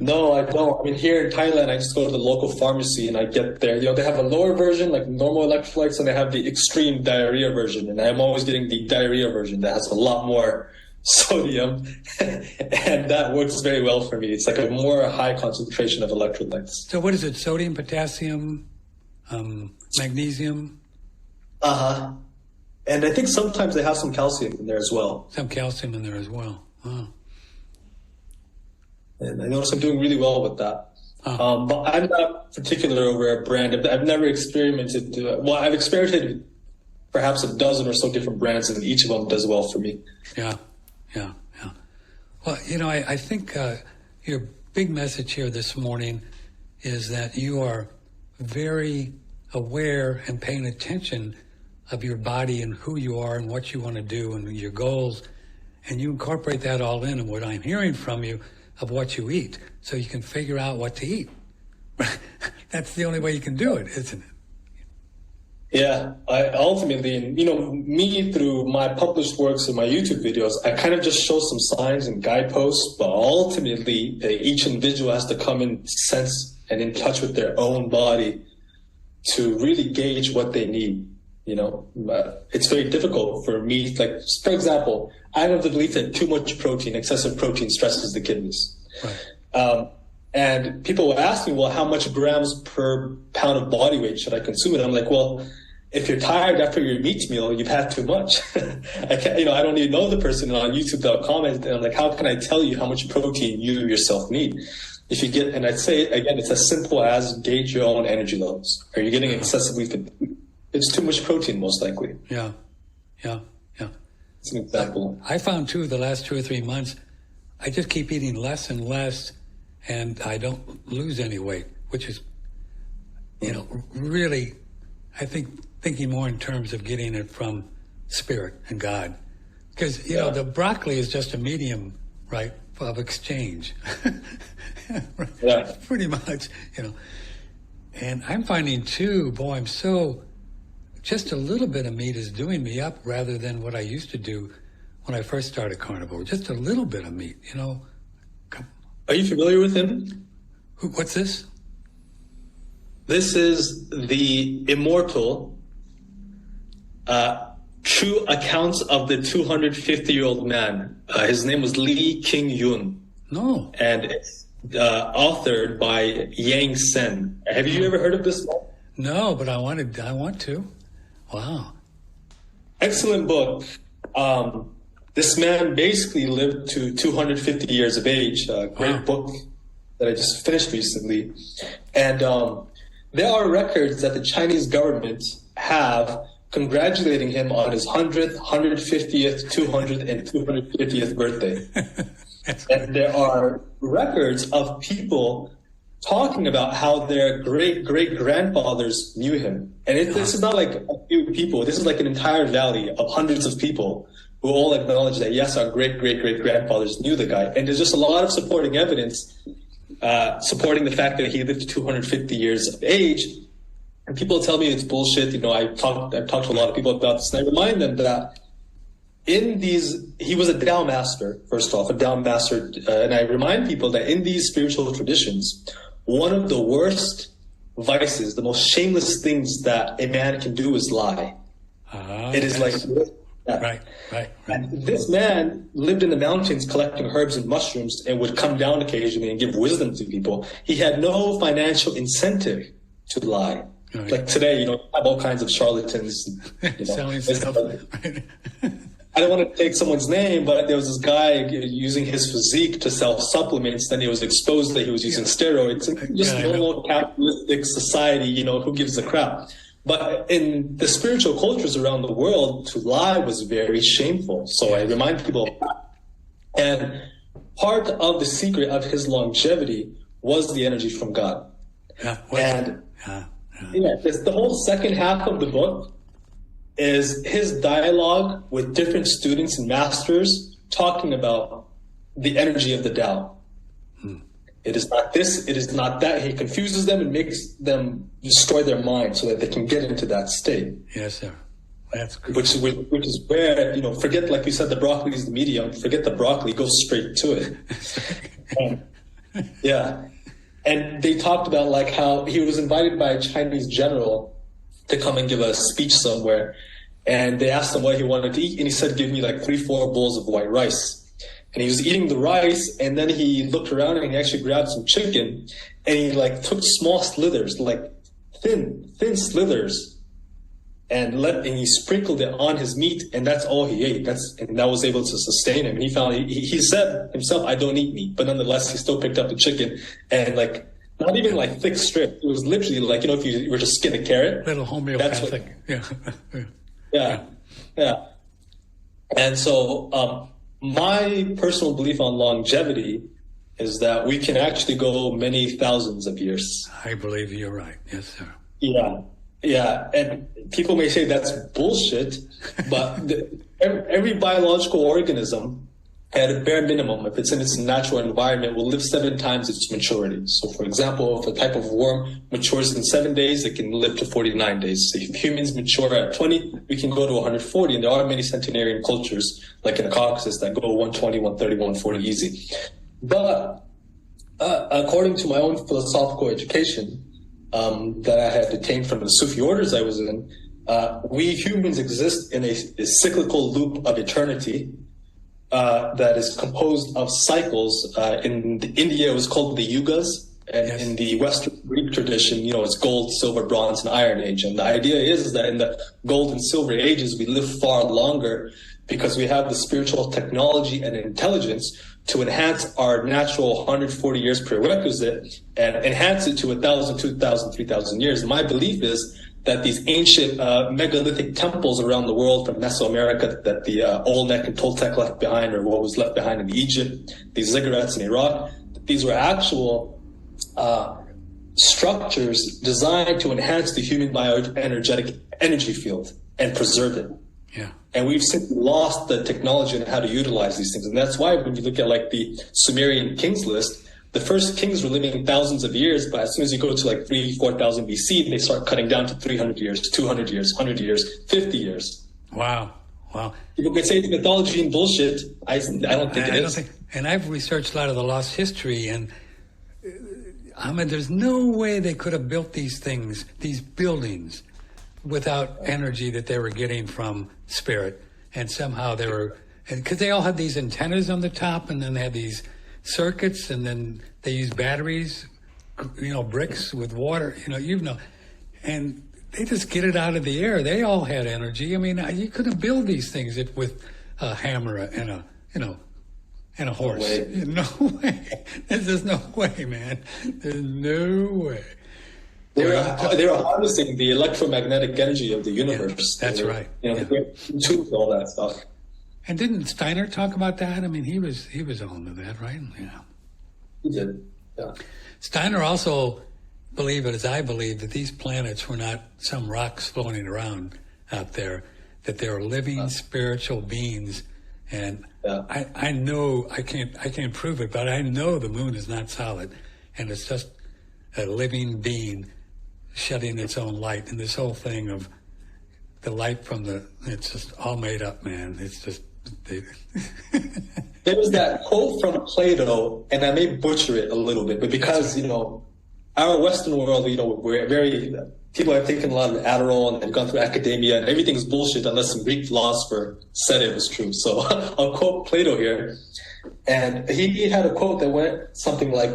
No, I don't. I mean, here in Thailand, I just go to the local pharmacy and I get there. They have a lower version, like normal electrolytes, and they have the extreme diarrhea version. And I'm always getting the diarrhea version that has a lot more sodium, and that works very well for me. It's like a more high concentration of electrolytes. So what is it? Sodium, potassium, magnesium? Uh-huh. And I think sometimes they have some calcium in there as well. Some calcium in there as well. Oh. And I notice I'm doing really well with that. Oh. But I'm not particular over a brand. I've never experimented. I've experimented perhaps a dozen or so different brands, and each of them does well for me. Yeah. Well, I think your big message here this morning is that you are very aware and paying attention of your body and who you are and what you want to do and your goals, and you incorporate that all in what I'm hearing from you of what you eat, so you can figure out what to eat. That's the only way you can do it, isn't it? Yeah, I ultimately, me through my published works and my YouTube videos, I kind of just show some signs and guideposts, but ultimately each individual has to come in sense and in touch with their own body to really gauge what they need. It's very difficult for me. Like, for example, I have the belief that too much protein, excessive protein, stresses the kidneys. Right. And people will ask me, well, how much grams per pound of body weight should I consume? And I'm like, well, if you're tired after your meat meal, you've had too much. I don't even know the person on YouTube.com. And I'm like, how can I tell you how much protein you yourself need? And I'd say, again, it's as simple as gauge your own energy levels. Are you getting excessively fatigued? It's too much protein, most likely. Yeah. It's an example. I found too, the last 2 or 3 months, I just keep eating less and less, and I don't lose any weight, which is, really, I think, thinking more in terms of getting it from spirit and God. Because, the broccoli is just a medium, right, of exchange. Right? Yeah. Pretty much, And I'm finding too, boy, just a little bit of meat is doing me up rather than what I used to do when I first started carnivore. Just a little bit of meat, Are you familiar with him? What's this? This is the immortal true accounts of the 250-year-old man. His name was Lee King-yun. No. And it's authored by Yang Sen. Have you ever heard of this man? No, but I want to. Wow. Excellent book. This man basically lived to 250 years of age. Great book that I just finished recently. And there are records that the Chinese government have congratulating him on his 100th, 150th, 200th, and 250th birthday. And there are records of people talking about how their great-great-grandfathers knew him. And this is not like a few people. This is like an entire valley of hundreds of people who all acknowledge that, yes, our great-great-great-grandfathers knew the guy. And there's just a lot of supporting evidence supporting the fact that he lived to 250 years of age. And people tell me it's bullshit. You know, I've talked to a lot of people about this, and I remind them that he was a Tao master, first off, a Tao master. And I remind people that in these spiritual traditions, one of the worst vices, the most shameless things that a man can do is lie. It is like... Right. And this man lived in the mountains collecting herbs and mushrooms and would come down occasionally and give wisdom to people. He had no financial incentive to lie. Right. Like today, you know, have all kinds of charlatans. You know, selling stuff. I don't want to take someone's name, but there was this guy using his physique to sell supplements. Then it was exposed that he was using steroids. Just normal capitalistic society, you know, who gives a crap? But in the spiritual cultures around the world, to lie was very shameful. So I remind people of that. And part of the secret of his longevity was the energy from God. The whole second half of the book is his dialogue with different students and masters talking about the energy of the Tao. It is not this, it is not that. He confuses them and makes them destroy their mind so that they can get into that state. Yes, sir. That's good. Which is where, you know, forget, like you said, the broccoli is the medium. Forget the broccoli, go straight to it. And they talked about like how he was invited by a Chinese general to come and give a speech somewhere. And they asked him what he wanted to eat. And he said, give me like 3-4 bowls of white rice. And he was eating the rice, and then he looked around and he actually grabbed some chicken, and he like took small slithers, like thin slithers, and he sprinkled it on his meat, and that's all he ate. And that was able to sustain him. And he said himself, I don't eat meat, but nonetheless, he still picked up the chicken, and like not even like thick strip. It was literally like, you know, if you were to skin a carrot. Little homeopathic. Yeah. And so, my personal belief on longevity is that we can actually go many thousands of years. I believe you're right. Yes, sir. Yeah. And people may say that's bullshit, but every biological organism, at a bare minimum, if it's in its natural environment, will live 7 times its maturity. So, for example, if a type of worm matures in 7 days, it can live to 49 days. So if humans mature at 20, we can go to 140. And there are many centenarian cultures, like in the Caucasus, that go 120, 130, 140 easy. But according to my own philosophical education that I had attained from the Sufi orders I was in, we humans exist in a cyclical loop of eternity. That is composed of cycles. In India, it was called the yugas, and in the Western Greek tradition, you know, it's gold, silver, bronze, and iron age. And the idea is that in the gold and silver ages, we live far longer because we have the spiritual technology and intelligence to enhance our natural 140 years prerequisite and enhance it to 1,000, 2,000, 3,000 years. And my belief is that these ancient megalithic temples around the world, from Mesoamerica, that the Olmec and Toltec left behind, or what was left behind in Egypt, these ziggurats in Iraq, these were actual structures designed to enhance the human bioenergetic energy field and preserve it. Yeah. And we've simply lost the technology on how to utilize these things. And that's why when you look at like the Sumerian kings list, the first kings were living thousands of years, but as soon as you go to like 4,000 BC, they start cutting down to 300 years, 200 years, 100 years, 50 years. Wow. People can say it's mythology and bullshit. I don't think it is. And I've researched a lot of the lost history, and I mean, there's no way they could have built these things, these buildings, without energy that they were getting from spirit. And somehow they were, because they all had these antennas on the top, and then they had these circuits, and then they use batteries, you know, bricks with water, and they just get it out of the air. They all had energy. I mean, you couldn't build these things with a hammer and a horse. No way. There's just no way, man. There's no way. They were harnessing the electromagnetic energy of the universe. Yeah, that's right. To all that stuff. And didn't Steiner talk about that? I mean, he was on to that, right? Yeah. He did. Yeah. Steiner also believed, as I believe, that these planets were not some rocks floating around out there, that they were living spiritual beings. And I know I can't prove it, but I know the moon is not solid, and it's just a living being shedding its own light. And this whole thing of the light from it's just all made up, man. It's just. There was that quote from Plato, and I may butcher it a little bit, but because, our Western world, we're very, people have taken a lot of Adderall and they've gone through academia, and everything's bullshit unless some Greek philosopher said it was true. So I'll quote Plato here. And he had a quote that went something like,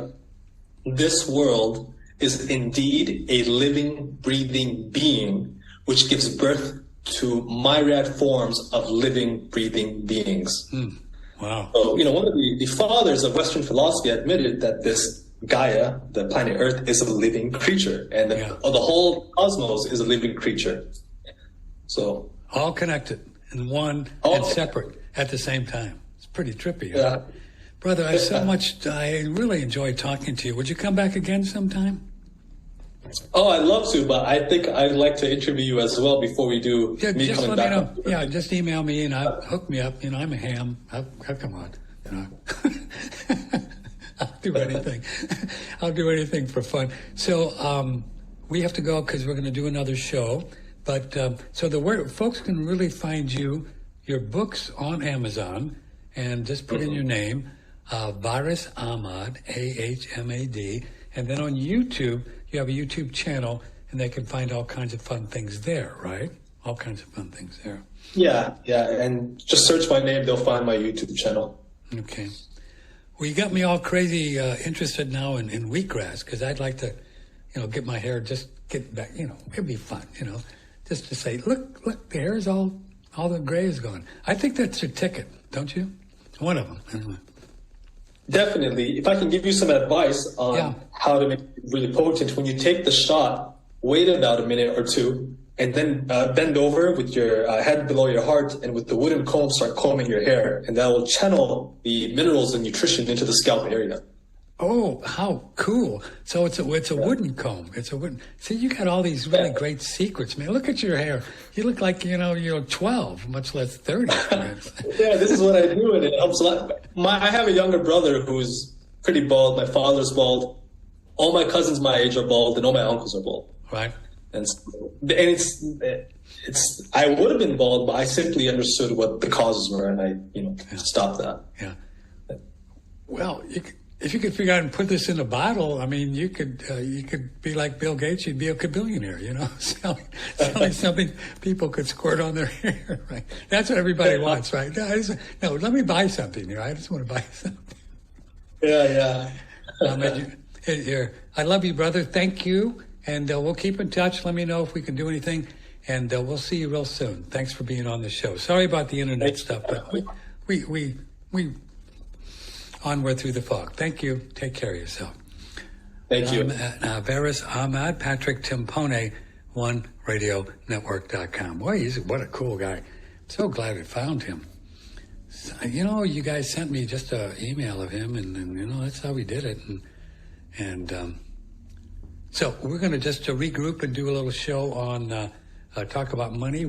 "This world is indeed a living, breathing being, which gives birth to myriad forms of living, breathing beings." Wow. So, one of the fathers of Western philosophy admitted that this Gaia, the planet Earth, is a living creature, and the whole cosmos is a living creature. So all connected and one and separate at the same time. It's pretty trippy. Huh? Yeah. Brother, I really enjoyed talking to you. Would you come back again sometime? Oh, I'd love to, but I think I'd like to interview you as well before we do me just coming let back. me know. Yeah, just email me and hook me up. I'm a ham. I'll come on. I'll do anything. I'll do anything for fun. So we have to go because we're going to do another show. But so folks can really find your books on Amazon, and just put in your name, Varis Ahmad, Ahmad, and then on YouTube. You have a YouTube channel, and they can find all kinds of fun things there, right? All kinds of fun things there. Yeah, and just search my name, they'll find my YouTube channel. Okay. Well, you got me all crazy interested now in wheatgrass, because I'd like to, get my hair, just get back, it'd be fun, just to say, look, the hair is all the gray is gone. I think that's your ticket, don't you? One of them, anyway. Definitely. If I can give you some advice on how to make it really potent, when you take the shot, wait about a minute or two, and then bend over with your head below your heart, and with the wooden comb start combing your hair, and that will channel the minerals and nutrition into the scalp area. Oh, how cool. So it's a wooden comb. It's a wooden. See, you got all these really great secrets, man. Look at your hair. You look like, you're 12, much less 30. Yeah, this is what I do, and it helps a lot. I have a younger brother who's pretty bald. My father's bald. All my cousins my age are bald, and all my uncles are bald. Right. And I would have been bald, but I simply understood what the causes were, and I, stopped that. Yeah. Well, if you could figure out and put this in a bottle, I mean, you could be like Bill Gates. You'd be a billionaire, selling something people could squirt on their hair. Right? That's what everybody wants, right? No, let me buy something. I just want to buy something. Yeah. I love you, brother. Thank you, and we'll keep in touch. Let me know if we can do anything, and we'll see you real soon. Thanks for being on the show. Sorry about the internet stuff, but we onward through the fog. Thank you. Take care of yourself. Thank you. Varis Ahmad, Patrick Timpone, OneRadioNetwork.com. Boy, what a cool guy. I'm so glad I found him. You guys sent me just an email of him, and that's how we did it. And so we're going to just regroup and do a little show on talk about money.